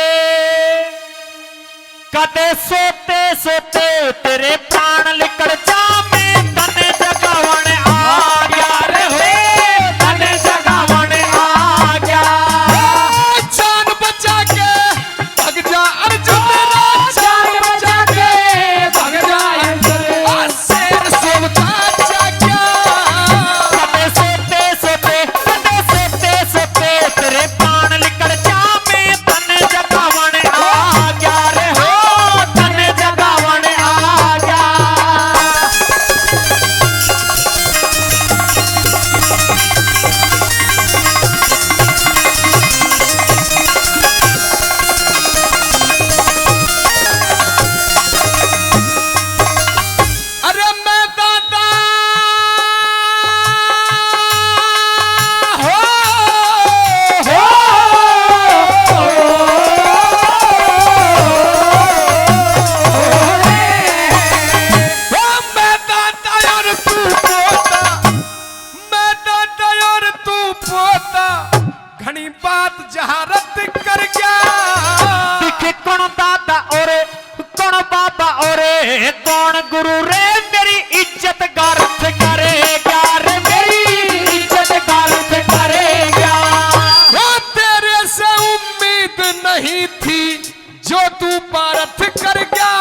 कदे सोते सोते तेरे प्राण निकल जामे, तने जगावण आ गया रे, हो तने जगावण आ गया। जान बचा के भग जा अर्जुन, जान बचा के भग जा अर्जुन, शेर सोवता जाग्या। कदे सोते सोते, कदे सोते सोते तेरे प्राण निकल जामे, तने जगावण कौन गुरु रे मेरी इज्जत गारत करेगा रे, मेरी इज्जत गारत करेगा। वो तेरे से उम्मीद नहीं थी जो तू पारथ कर गया।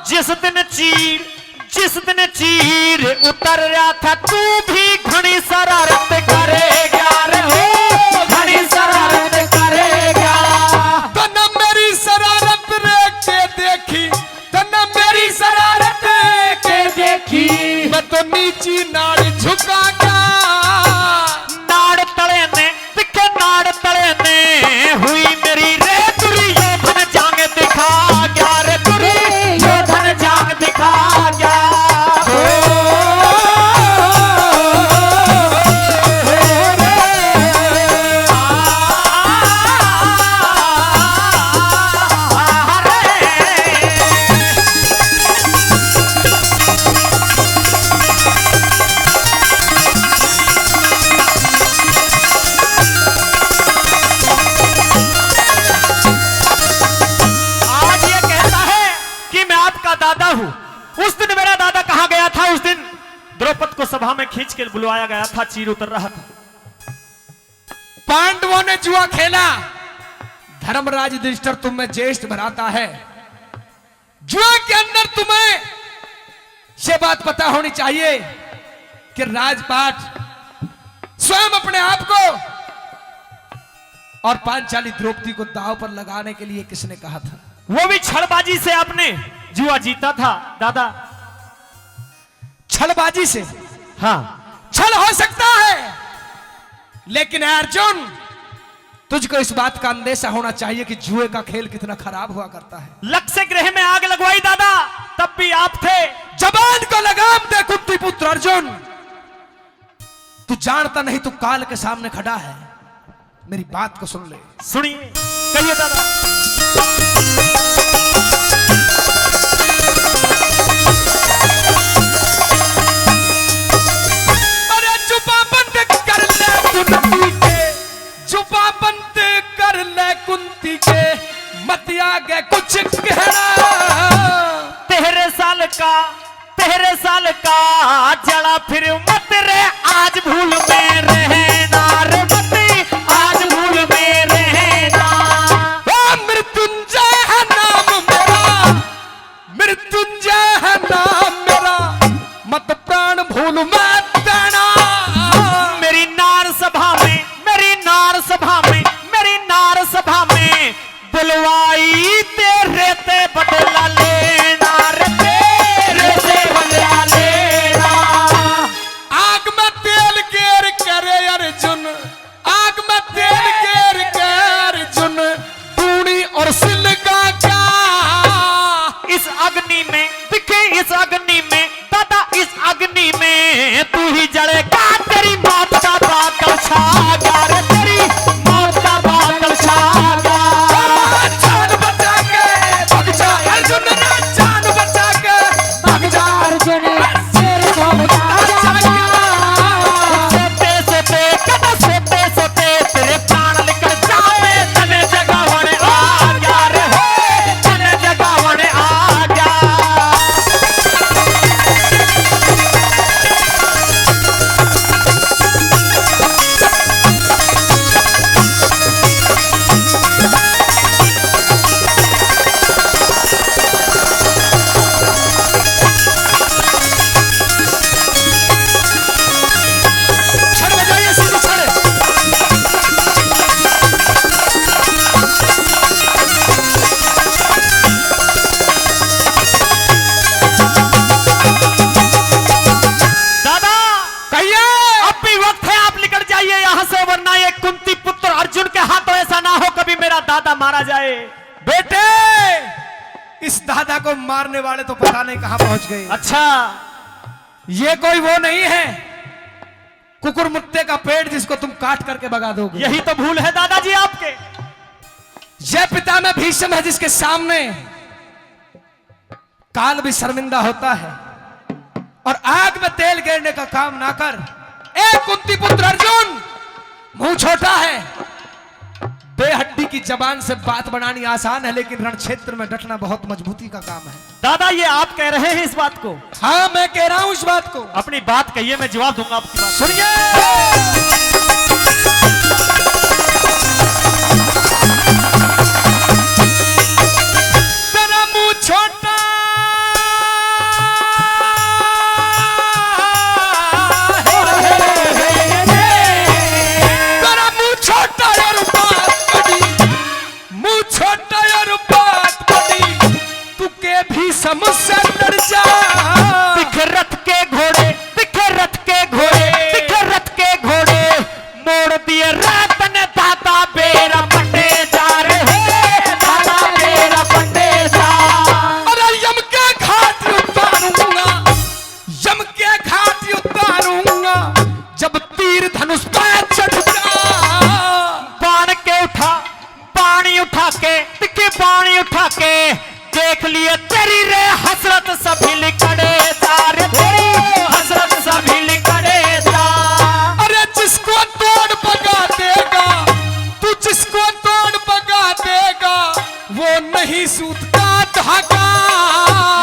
जिस दिन चीर उतर रहा था तू भी घनी शरारत करेगा रे, हो घनी शरारत करेगा। तो न मेरी शरारत रे के देखी, तो न मेरी शरारत के देखी, मैं तो नीची नाड़ झुका गया। नाड़ तले ने दिखे, नाड़ तले ने हुई मेरी रे दुर्योधन जांग दिखा गया रे, दुर्योधन जांग दिखा गया। दादा हूं। उस दिन मेरा दादा कहां गया था? उस दिन द्रौपद को सभा में खींच के बुलवाया गया था, चीर उतर रहा था। पांडवों ने जुआ खेला, धर्मराज युधिष्ठिर तुम में ज्येष्ठ भराता है। जुआ के अंदर तुम्हें ये बात पता होनी चाहिए कि राजपाट स्वयं अपने आप को और पांचाली द्रौपदी को दांव पर लगाने के लिए किसने कहा था? वो भी छलबाजी से आपने जुआ जीता था दादा। छलबाजी से? हाँ, छल हो सकता है, लेकिन अर्जुन तुझको इस बात का अंदेशा होना चाहिए कि जुए का खेल कितना खराब हुआ करता है। लक्ष्य गृह में आग लगवाई दादा, तब भी आप थे। जबान को लगाम दे कुंती पुत्र अर्जुन, तू जानता नहीं तू काल के सामने खड़ा है। मेरी बात को सुन ले। सुनिए, कहिए दादा। अरे जुबा बंद कर ले कुंती के, जुबा बंद कर ले कुंती के, मत आगे कुछ कहना। तेरे साल का जड़ा फिर मत रे, आज भूल में रहना रे, मत आज भूल में रहना। मृत्युंजय है नाम मेरा, मृत्युंजय है नाम मेरा, मत प्राण भूल मत देना। मेरी नार सभा में, मेरी नार सभा में, मेरी नार सभा में बुलवाई तेरे ते बदला लेना रे, तेरे से बदला लेना। आग में तेल केर करे अर्जुन, आग में तेल केर के अर्जुन, पूरी और सिल का क्या? इस अग्नि में दिखे, इस अग्नि में दादा, इस अग्नि में तू ही जलेगा। तेरी मौत का बादल छा गया रे, तेरी मौत का बादल छा गया। जान बचा के भाग जा अर्जुन रे, जान बचा के भाग जा अर्जुन सिर को बचा सोते सोते कदा सोते सोते तेरे प्राण निकल जावे, तने जगावने आ गया रे, हो तने जगावने आ गया। छड़ बजाइए, सीधी छड़। दादा कहिए। अब भी वक्त है, आप निकल जाइए यहाँ से, वरना ये कुंती पुत्र अर्जुन के हाथों ऐसा ना हो कभी मेरा दादा मारा जाए। बेटे, इस दादा को मारने वाले तो पता नहीं कहां पहुंच गए। अच्छा, ये कोई वो नहीं है कुकुर मुत्ते का पेड़ जिसको तुम काट करके भगा दोगे। यही तो भूल है दादाजी आपके। यह पिता में भीष्म है जिसके सामने काल भी शर्मिंदा होता है। और आग में तेल गिरने का काम ना कर। ए कुंती पुत्र अर्जुन, मुंह छोटा है, बेहड्डी की जबान से बात बनानी आसान है, लेकिन रण क्षेत्र में डटना बहुत मजबूती का काम है। दादा ये आप कह रहे हैं इस बात को? हाँ मैं कह रहा हूं इस बात को। अपनी बात कहिए, मैं जवाब दूंगा आपकी बात। सुनिए, तेरा मुंह छोटा समझ डर जा। दिखे रथ के घोड़े, दिखे रथ के घोड़े, दिखे रथ के घोड़े, मोड़ दिए रात ने दादा बेरा पट्टे जा रहे, दादा बेरा पट्टे जा। अरे यम के घाट उतारूंगा, यम के घाट उतारूंगा, जब तीर धनुष पे चढ़ जा। बाण के उठा, पानी उठा के, दिखे पानी उठा के, देख लिए तेरी रे हसरत सभी लिखड़े जा रे, हसरत सभी लिखड़े जा। अरे जिसको तोड़ पका देगा, तू जिसको तोड़ पका देगा, वो नहीं सूत का धागा।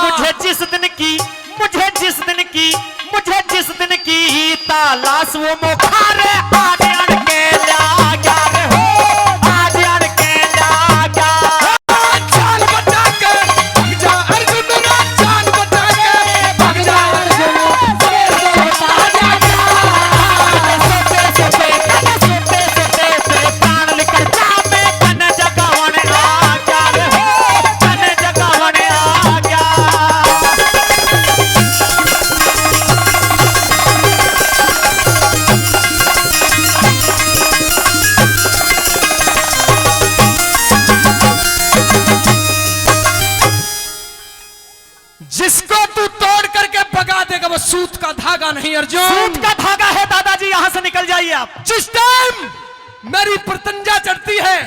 मुझे जिस दिन की, मुझे जिस दिन की, मुझे जिस दिन की तालाश वो मुखारे आज अड़ के ला गया रे हो, आज अड़ के ला गया। जान बचा के भग जा अर्जुन रा, जान बचा के भग जा अर्जुन, शेर को ताजा जा। सोते सोते सोते सोते तेरे प्राण निकल जा, मैं तन जगावने आ गया रे हो, तन जगावने आ गया। जिसको तू तोड़ करके भगा देगा वो सूत का धागा नहीं अर्जुन, सूत का धागा है। दादाजी यहां से निकल जाइए आप। जिस टाइम मेरी प्रतंजा चढ़ती है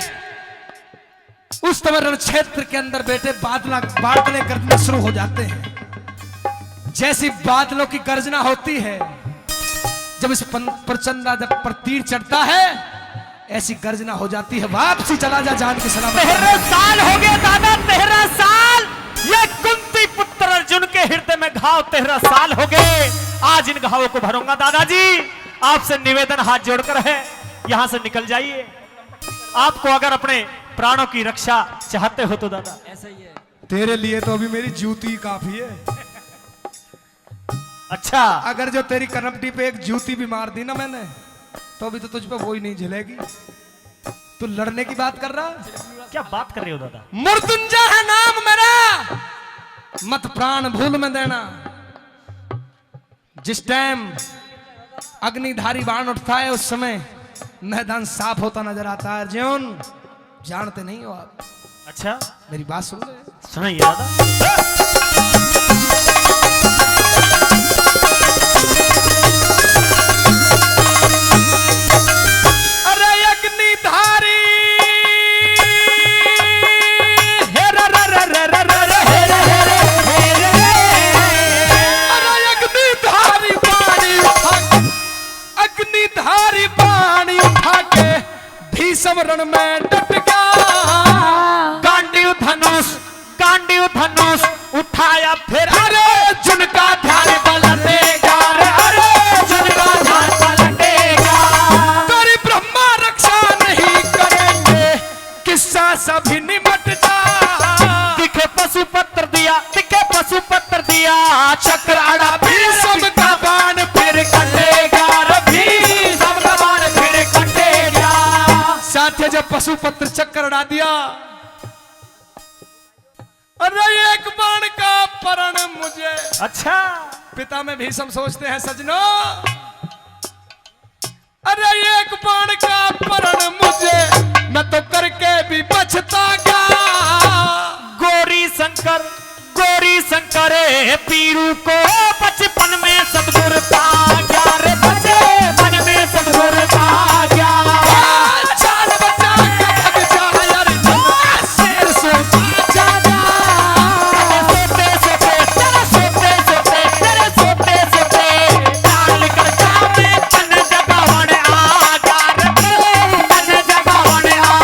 उस समय रण क्षेत्र के अंदर बेटे बादलें गरजने शुरू हो जाते हैं। जैसी बादलों की गर्जना होती है, जब इस प्रचंडा जब पर तीर चढ़ता है, ऐसी गर्जना हो जाती है, वापसी चला जा जान की सलामत। 13 साल हो गए दादा, 13 साल। ये कुंती पुत्र अर्जुन के हृदय में घाव 13 साल हो गए। आज इन घावों को भरूंगा। दादाजी आपसे निवेदन हाथ जोड़कर है, यहां से निकल जाइए। आपको अगर अपने प्राणों की रक्षा चाहते हो तो दादा ऐसा ही है। तेरे लिए तो अभी मेरी जूती काफी है। अच्छा, अगर जो तेरी कनपटी पे एक जूती भी मार दी ना मैंने, तो अभी तो तुझ पे वो ही नहीं झेलेगी। तू लड़ने की बात कर रहा? क्या बात कर रहे हो दादा? मृत्युंजय है नाम मेरा, मत प्राण भूल में देना। जिस टाइम अग्निधारी बाण उठता है उस समय मैदान साफ होता नजर आता है। अर्जुन जानते नहीं हो आप? अच्छा, मेरी बात सुन ले। सुनिए दादा। अरे अग्निधारी अग्निधारी पानी उठा के भीषम रण में डट गया। गांडीव धनुष, गांडीव धनुष उठाया फिर। अरे अर्जुन का ध्यान पलटेगा, अरे अर्जुन का ध्यान पलटेगा। तेरी ब्रह्मा रक्षा नहीं करेंगे, किस्सा सभी निमट जा। दिखे पशुपत्र दिया, दिखे पशुपत्र दिया, चक्राड़ा भीषम का बाण फिर कटेगा, भीषम का बाण फिर कटेगा। साथ जब पशुपत्र चक्र उड़ा दिया, अरे एक बाण का परण मुझे। अच्छा, पिता में भीषम सोचते हैं सजनों, अरे एक बाण का परण मुझे, मैं तो करके भी बचतागा। गौरी शंकर, गौरी शंकर पीरू को बचपन में सदगुरु पा गया रे, बचपन में सदगुरु पा गया। चाल बचा के भग जा यार, शेर सो जा। सोते सोते तेरे सोते सोते तेरे सोते सोते प्राण निकल जावे, तन जगावने आ गया रे, तन जगावने आ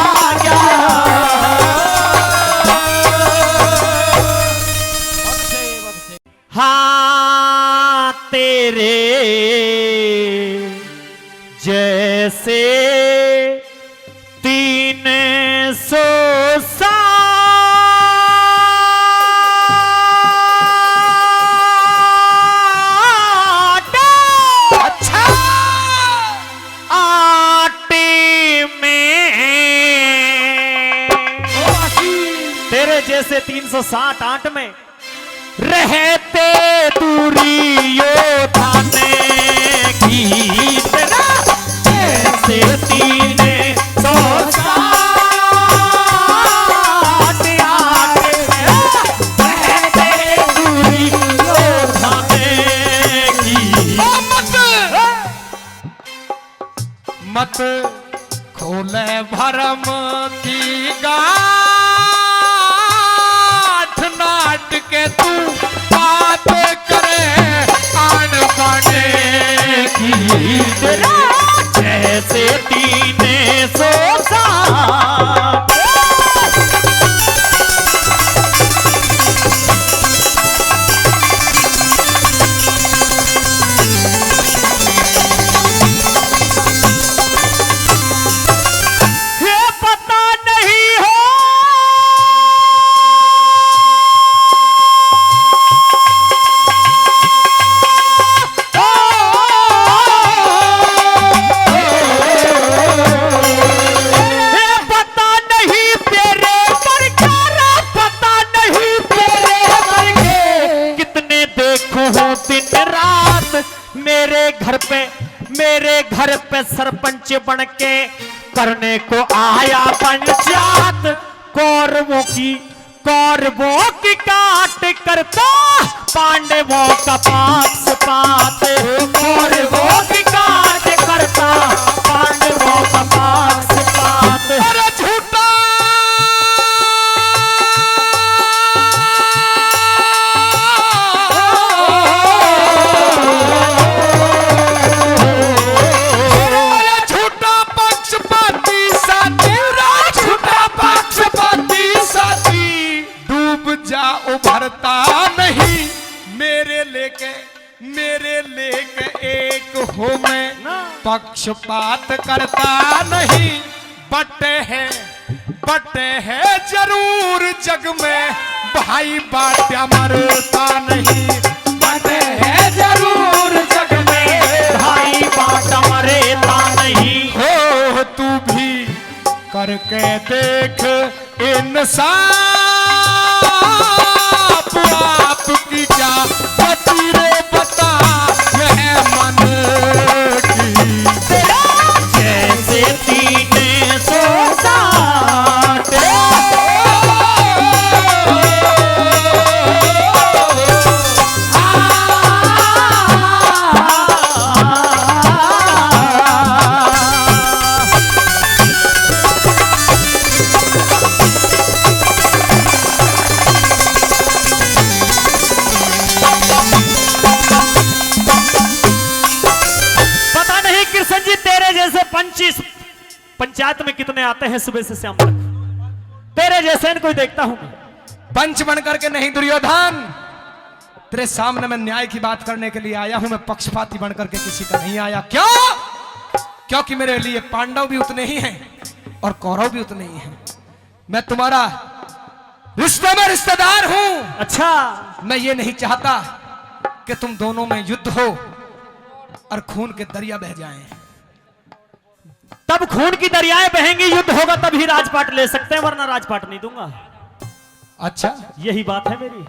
जैसे 360 में रहते दूरी योद्धा ने गीत ना जैसे 360 रहते दूरी योद्धा ने गीत। मत खोले भरम की गाठ नाट के तू बात करे आन बाने की तेरा जैसे 360 ये पता नहीं हो ये पता नहीं तेरे पर क्या पता नहीं तेरे पर के कितने देखो हो दिन रात मेरे घर पे सरपंच बन के करने को आया पंचायत कौरवों की काट करता पांडवों का पक्षपात कौरवों की काट करता पांडवों का पक्षपात। अरे झूठा अरे झूठा पक्षपाती साथी झूठा पक्षपाती साथी डूब जा उभरता नहीं मेरे लेके एक हो मैं पक्षपात करता नहीं बटे है जरूर जग में भाई बाट्या मरता नहीं बटे है जरूर जग में भाई बाटा मरेता नहीं हो तू भी करके देख इंसाफ आपकी क्या गति रे बता यह मन की जैसे 360 पता नहीं कृष्ण जी तेरे जैसे पंच पंचायत में कितने आते हैं सुबह से शाम तक तेरे जैसे इनको ही देखता हूं। पंच बन करके नहीं दुर्योधन तेरे सामने मैं न्याय की बात करने के लिए आया हूं मैं पक्षपाती बन करके किसी का नहीं आया क्यों क्योंकि मेरे लिए पांडव भी उतने ही हैं और कौरव भी उतने ही हैं मैं तुम्हारा रिश्ते में रिश्तेदार हूं अच्छा मैं ये नहीं चाहता कि तुम दोनों में युद्ध हो और खून के दरिया बह जाएं तब खून की दरियाएं बहेंगी युद्ध होगा तभी राजपाट ले सकते हैं वरना राजपाट नहीं दूंगा। अच्छा यही बात है मेरी।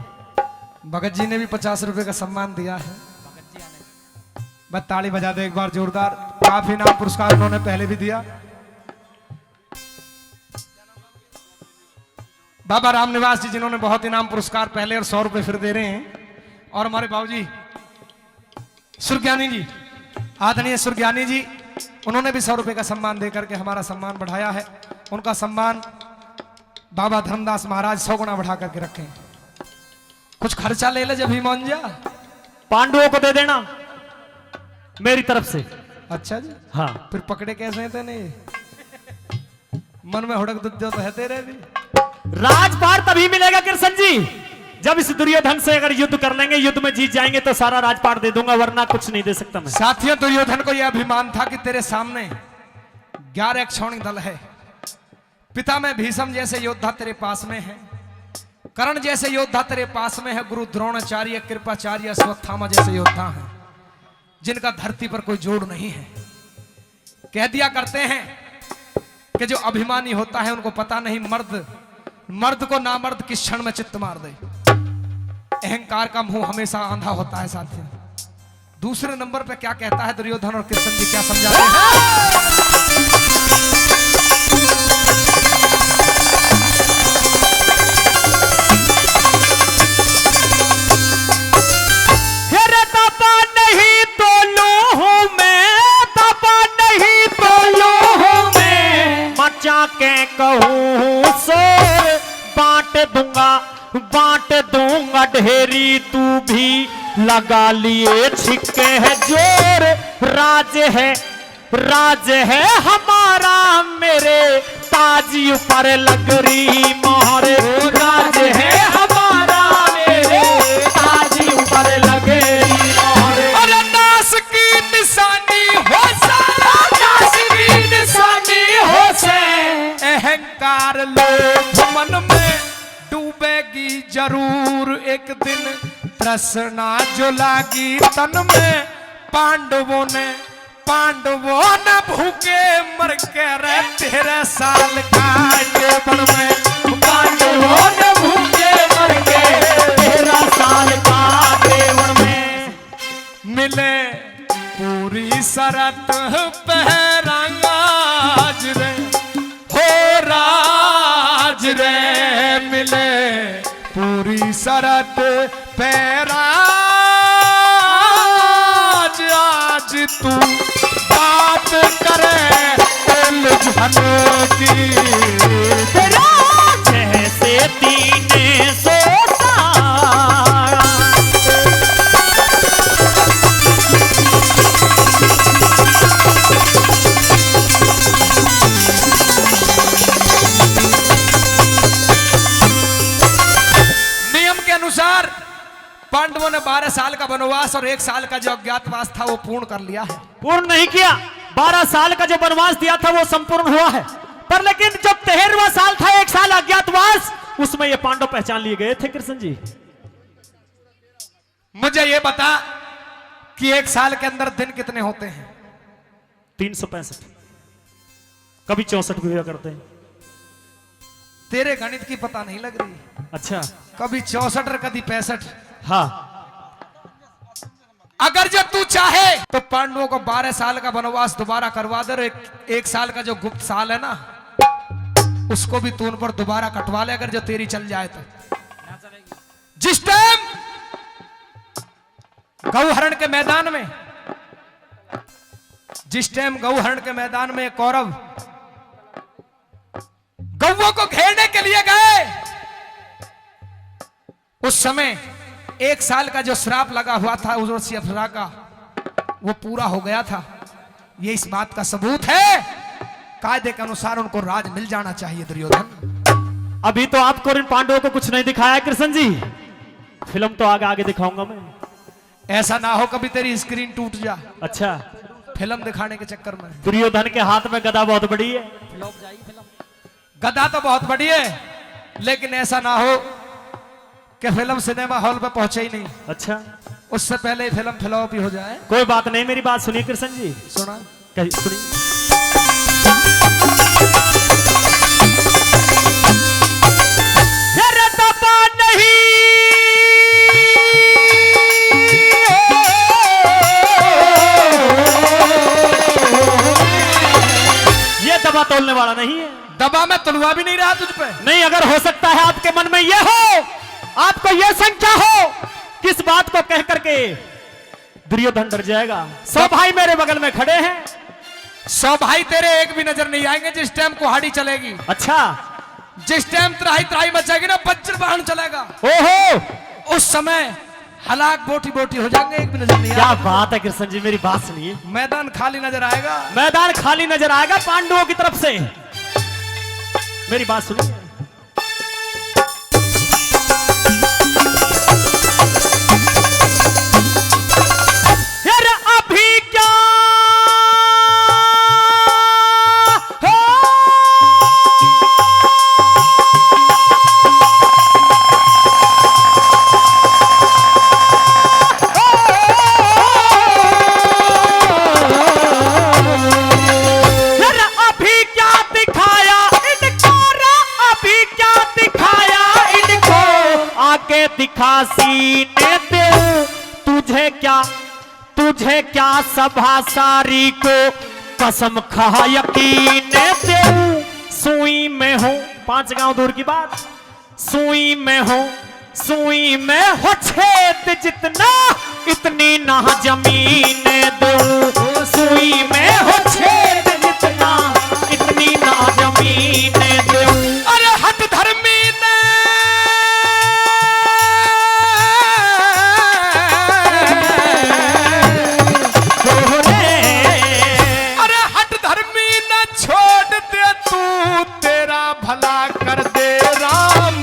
भगत जी ने भी 50 रुपए का सम्मान दिया है बस ताली बजा दे एक बार जोरदार काफी नाम पुरस्कार उन्होंने पहले भी दिया बाबा रामनिवास जी जिन्होंने बहुत इनाम पुरस्कार पहले और 100 रुपए फिर दे रहे हैं और हमारे बाबूजी सुरज्ञानी जी आदरणीय सुरज्ञानी जी उन्होंने भी 100 रुपए का सम्मान देकर के हमारा सम्मान बढ़ाया है उनका सम्मान बाबा धर्मदास महाराज 100 गुना बढ़ा करके रखें कुछ खर्चा ले ले जब भी मान जा पांडवों को दे देना मेरी तरफ से। अच्छा जी हाँ फिर पकड़े कैसे थे नहीं मन में हुड़क दुख जो तो है तेरे भी राजपाट तभी मिलेगा कृष्ण जी जब इस दुर्योधन से अगर युद्ध कर लेंगे युद्ध में जीत जाएंगे तो सारा राजपाट दे दूंगा वरना कुछ नहीं दे सकता मैं। साथियों दुर्योधन को यह अभिमान था कि तेरे सामने 11 क्षौणिक दल है पिता में भीष्म जैसे योद्धा तेरे पास में है कर्ण जैसे योद्धा तेरे पास में है गुरु द्रोणाचार्य कृपाचार्य अश्वत्थामा जैसे योद्धा हैं जिनका धरती पर कोई जोड़ नहीं है। कह दिया करते हैं कि जो अभिमानी होता है उनको पता नहीं मर्द मर्द को नामर्द किस क्षण में चित्त मार दे। अहंकार का मुंह हमेशा आंधा होता है साथियों। दूसरे नंबर पे क्या कहता है दुर्योधन और कृष्ण जी क्या समझाते हैं। हेरे दबा नहीं तो लूं मैं, दबा नहीं तो लूं मैं, मचा के कहूँ शोर, बांट दूंगा ढेरी, तू भी लगा लिए छिक्के है जोर। राज है हमारा मेरे ताज ऊपर लग रही मोहर, राज है हमारा मेरे ताज ऊपर लग रही मोहर। अरे नास की निशानी हो साला, नास की निशानी हो से, अहंकार लोभ मन में डूबेगी जरूर एक दिन, तृष्णा जो लागी तन में, पांडवों ने भूखे मर के रहे 13 साल का जीवन में, पांडवों ने भूखे मर के 13 साल का जीवन में, मिले पूरी शरत पहराज रे, हो राज रे, मिले पूरी शरत पहराज, आज तू बात करे उलझन की, जैसे तीन सोता। नियम के अनुसार पांडवों ने 12 साल का वनवास और 1 साल का जो अज्ञातवास था वो पूर्ण कर लिया है। पूर्ण नहीं किया, 12 साल का जो वनवास दिया था वो संपूर्ण हुआ है, पर लेकिन जब 13वां साल था 1 साल अज्ञातवास, उसमें ये पांडव पहचान लिए गए थे। कृष्ण जी मुझे ये बता कि 1 साल के अंदर दिन कितने होते हैं? 365, कभी 64 भी हुआ करते हैं। तेरे गणित की पता नहीं लग रही। अच्छा, कभी 64 और कभी 65। हाँ, अगर जब तू चाहे तो पांडवों को 12 साल का वनवास दोबारा करवा दे, और एक साल का जो गुप्त साल है ना उसको भी तू उन पर दोबारा कटवा ले, अगर जो तेरी चल जाए तो। जिस टाइम गौहरण के मैदान में, कौरव गौओं को घेरने के लिए गए, उस समय 1 साल का जो श्राप लगा हुआ था उर्वशी अप्सरा का वो पूरा हो गया था। ये इस बात का सबूत है, कायदे के अनुसार उनको राज मिल जाना चाहिए दुर्योधन। अभी तो आपको इन पांडवों को कुछ नहीं दिखाया कृष्ण जी, फिल्म तो आगे आगे दिखाऊंगा मैं। ऐसा ना हो कभी तेरी स्क्रीन टूट जा अच्छा, फिल्म दिखाने के चक्कर में। दुर्योधन के हाथ में गदा बहुत बड़ी है। गदा तो बहुत बड़ी है, लेकिन ऐसा ना हो कि फिल्म सिनेमा हॉल पे पहुंचे ही नहीं, अच्छा, उससे पहले ही फिल्म फ्लॉप ही हो जाए। कोई बात नहीं, मेरी बात सुनिए कृष्ण जी। सुना सुनिए। ये दबा तोलने वाला नहीं है। दबा में तुलवा भी नहीं रहा तुझ पे। नहीं, अगर हो सकता है आपके मन में यह हो, आपको यह शंका हो, किस बात को कह करके दुर्योधन डर जाएगा। 100 भाई मेरे बगल में खड़े हैं। 100 भाई तेरे एक भी नजर नहीं आएंगे जिस टाइम कुहाड़ी चलेगी। अच्छा, जिस टाइम त्राही त्राही मचेगी ना, वज्र वाहन चलेगा, ओहो, उस समय हलाक बोटी बोटी हो जाएंगे, एक भी नजर नहीं क्या आएगा। बात है कृष्ण जी, मेरी बात सुनिए। मैदान खाली नजर आएगा। मैदान खाली नजर आएगा पांडवों की तरफ से। मेरी बात सुनिए। यार अभी क्या हो, यार अभी क्या दिखाया इनको रा, के दिखा सीने दे, तुझे क्या सभा सारी को कसम खा यकीन दे। सुई में हूँ, 5 गांव दूर की बात, सुई में हो छेद जितना, इतनी ना जमीन दो। सुई में हो छेद जितना, इतनी ना जमीन दो। अरे हट धर्मी ने अरे हट धर्मी न छोड़ दे तू, तेरा भला कर दे राम।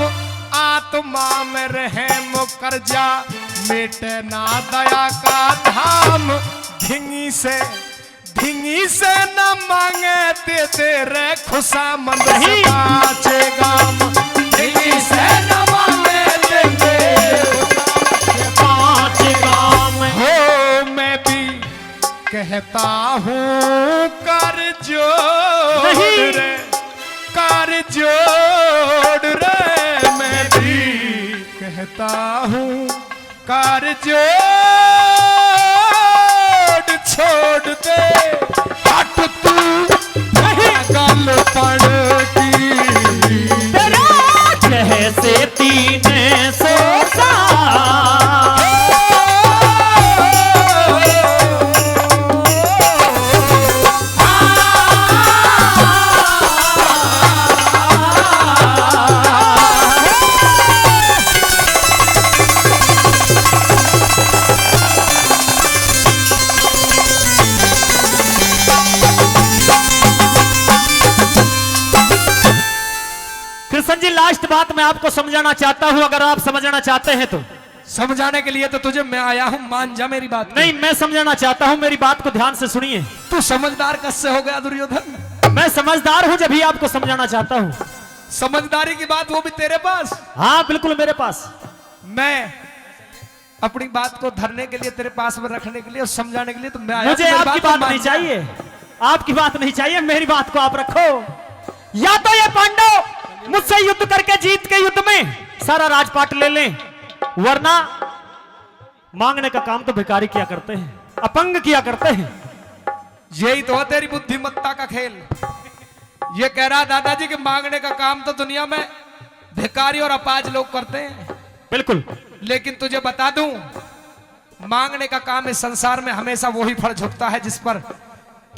आत्मा में रहम कर जा, मिटे ना दया का धाम। ढिंगी से न मांगे दे दे रे खुशामद से पाँचे गाम। ढिंगी से न मांगे दे दे 5 गांव। हो मैं भी कहता हूँ कर जोड़ नहीं। रे, कर जोड़ रे। मैं भी कहता हूँ कर जोड़, छोड़ दे हट तू गल पड़ती। तेरा कैसे 300 साल। कृष्ण जी, लास्ट बात मैं आपको समझाना चाहता हूं, अगर आप समझना चाहते हैं तो। समझाने के लिए तो तुझे मैं आया हूँ, मान जा मेरी बात। नहीं, मैं समझाना चाहता हूं, मेरी बात को ध्यान से सुनिए। तू समझदार कैसे हो गया दुर्योधन? मैं समझदार हूं, जब ही आपको समझाना चाहता हूं। समझदारी की बात वो भी तेरे पास। हाँ बिल्कुल मेरे पास। मैं अपनी बात को धरने के लिए, तेरे पास में रखने के लिए और समझाने के लिए तो मैं आया। मुझे तो मेरी आपकी को बात मान नहीं जा। चाहिए, आपकी बात नहीं चाहिए, मेरी बात को आप रखो। या तो ये पांडव मुझसे युद्ध करके जीत के युद्ध में सारा राजपाट ले लें, वरना मांगने का काम तो भिखारी किया करते हैं, अपंग किया करते हैं। यही तो है तेरी बुद्धिमत्ता का खेल। ये कह रहा दादाजी कि मांगने का काम तो दुनिया में भिखारी और अपाज लोग करते हैं, बिल्कुल। लेकिन तुझे बता दूं, मांगने का काम इस संसार में हमेशा वही फल झुकता है जिस पर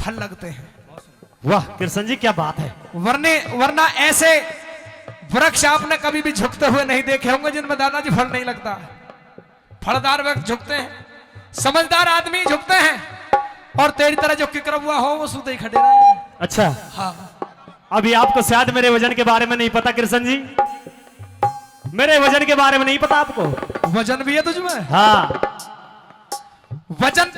फल लगते हैं। वाह कृष्ण जी, क्या बात है। वरना ऐसे वृक्ष आपने कभी भी झुकते हुए नहीं देखे होंगे जिनमें दादाजी फल नहीं लगता। फलदार वृक्ष झुकते हैं, समझदार आदमी झुकते हैं, और तेरी तरह जो किकरबुआ हो वो सूते ही खड़े रहे। अच्छा, हाँ, अभी आपको शायद मेरे वजन के बारे में नहीं पता कृष्ण जी, मेरे वजन के बारे में नहीं पता आपको। वजन भी है तुझमें। हाँ, वजन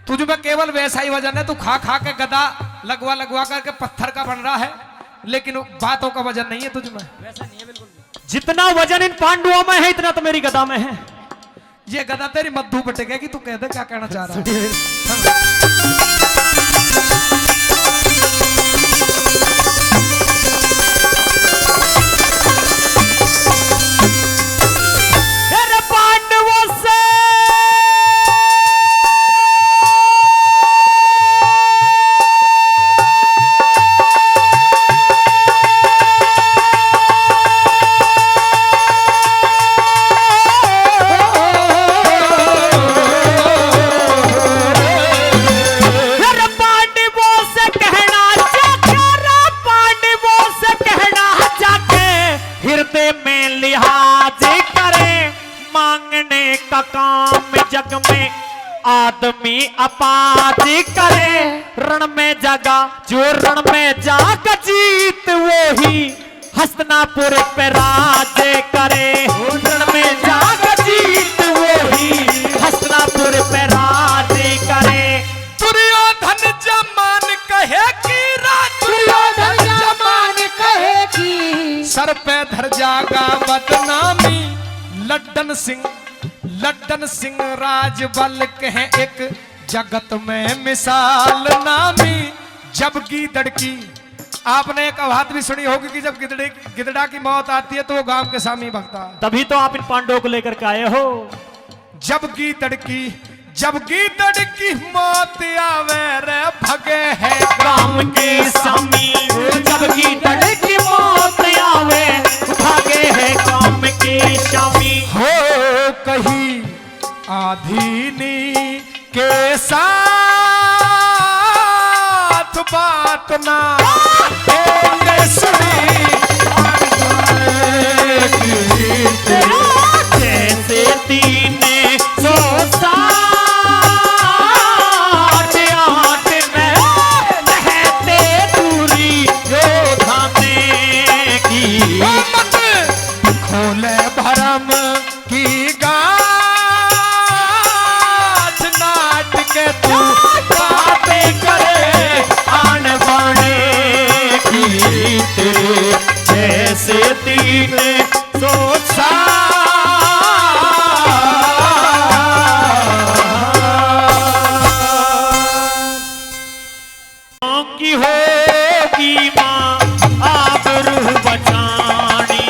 तुझमें केवल वैसा ही वजन है, तू खा खा के गदा लगवा करके पत्थर का बन रहा है, लेकिन बातों का वजन नहीं है तुझमें। वैसा नहीं है बिल्कुल। जितना वजन इन पांडवों में है इतना तो मेरी गदा में है। ये गदा तेरी मद्दू बटेगी, तू कह दे क्या कहना चाह रहा है। अरे पांडवों से जग में आदमी अपाज करे, रण में जगा जो रण में जाग जीत वही हस्तिनापुर पे राज करे। रण में जाग जीत वही हस्तिनापुर पे राज करे। दुर्योधन जमान कहे की दुर्योधन जमान कहे की सर पे धर जागा बदनामी। लड्डन सिंह राज बल के हैं एक जगत में मिसाल नामी। जब गीदड़ की आपने एक कहावत भी सुनी होगी कि जब गिदड़ा की मौत आती है तो वो गांव के सामने भगता है। तभी तो आप इन पांडवों को लेकर के आए हो। जब गीदड़ की मौत आवे रे भगे है गांव के सामी, जब गिदड़ की मौत आवे भागे है गांव के सामी। हो कहीं आधीनी के साथ बात ना होने सुनी जैसे तीन सौ साठ आठ में रहते दूरी योद्धा ने की। मत खोले भरम की गाथ नाट के तू बातें करे आन बाने की तेरे जैसे तीन सौ की होगी माँ आबरू बचानी।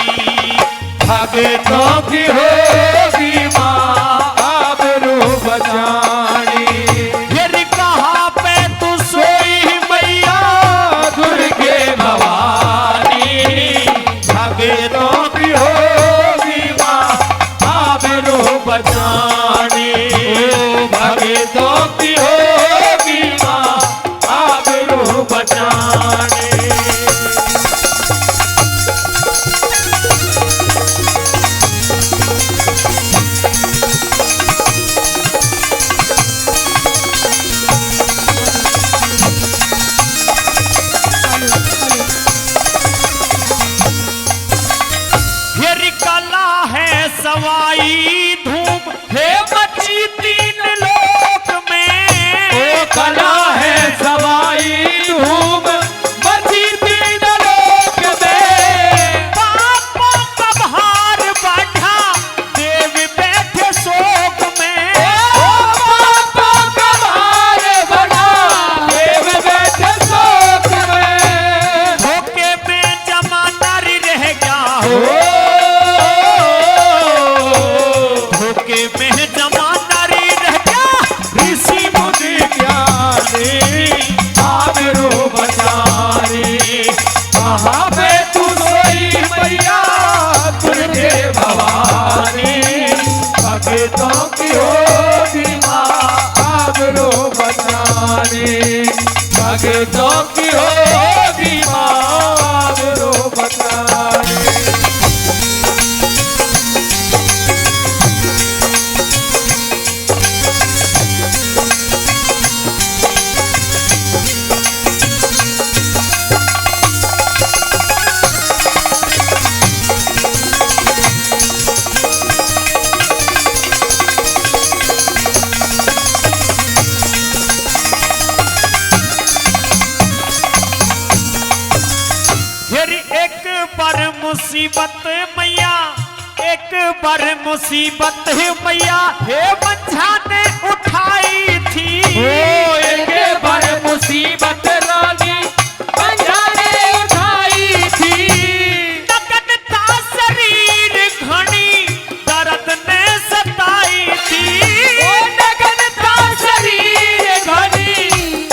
भगतों की होगी माँ आबरू बचानी। फिर कहाँ पे तू सोई मैया दुर्गे भवानी। भगतों की होगी माँ आबरू बचानी। भगतों की होगी माँ आबरू बचानी। फिर कला है सवाई धूम है मची तीन लोक में। ओ कला है सवाई धूम मची तीन लोक में। पापों का भार बढ़ा देव बैठे शोक में। ओ पापों का भार बढ़ा देव बैठे शोक में। धोखे में जमाना रह गया हो, धोखे में जमाना रह गया। ऋषि मुनि ज्ञानी आबरू बचानी। कहाँ पे तू सोई मैया दुर्गे भवानी। भगतों की होगी माँ आबरू बचानी। भगतों की होगी माँ आबरू बचानी। फिर एक बार मुसीबत मैया, एक बार मुसीबत मैया हे मंझा ने उठाई थी। एक बार मुसीबत रानी मंझा ने उठाई थी। नगन था शरीर घनी दर्द ने सताई थी। ओ नगन था शरीर घनी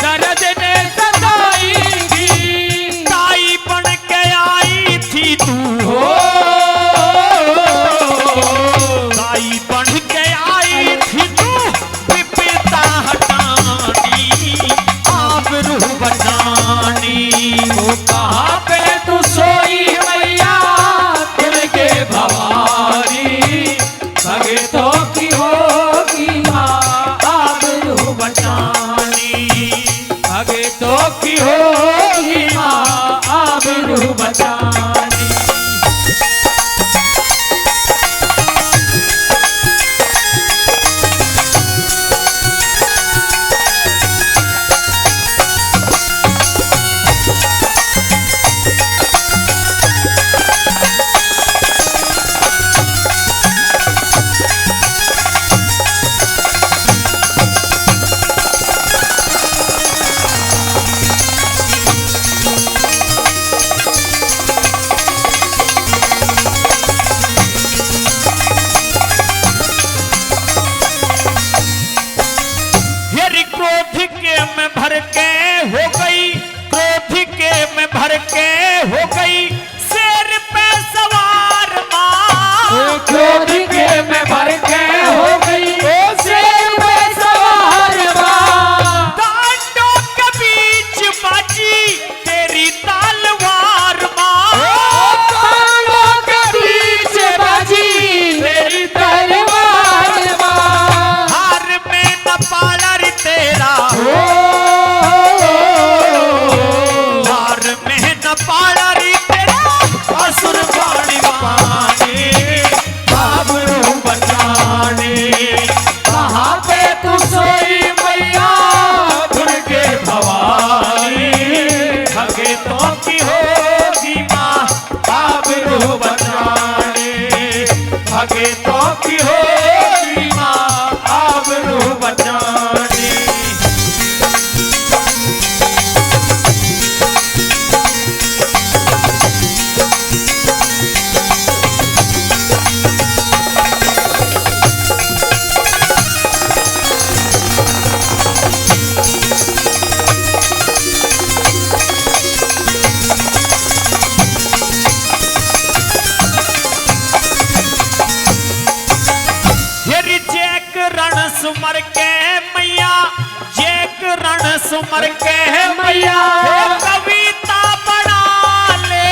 दर्द ने सताई थी। ताई बन के आई थी तू, ताई बन के आई थी तू विपदा हटाने आगे तो की होगी माँ आबरू बचानी। सुमर के मैया जैक रण सुमर के मैया कविता बना ले।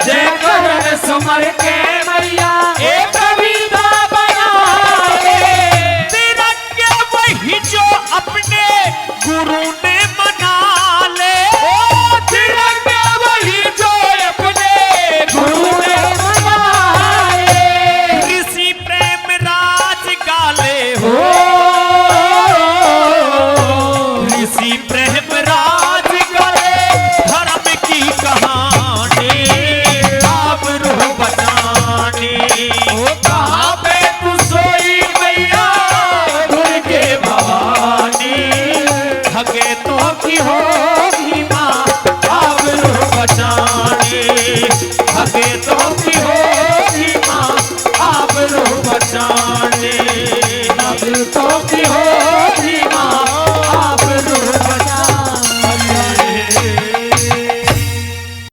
जय करण सुमर के मैया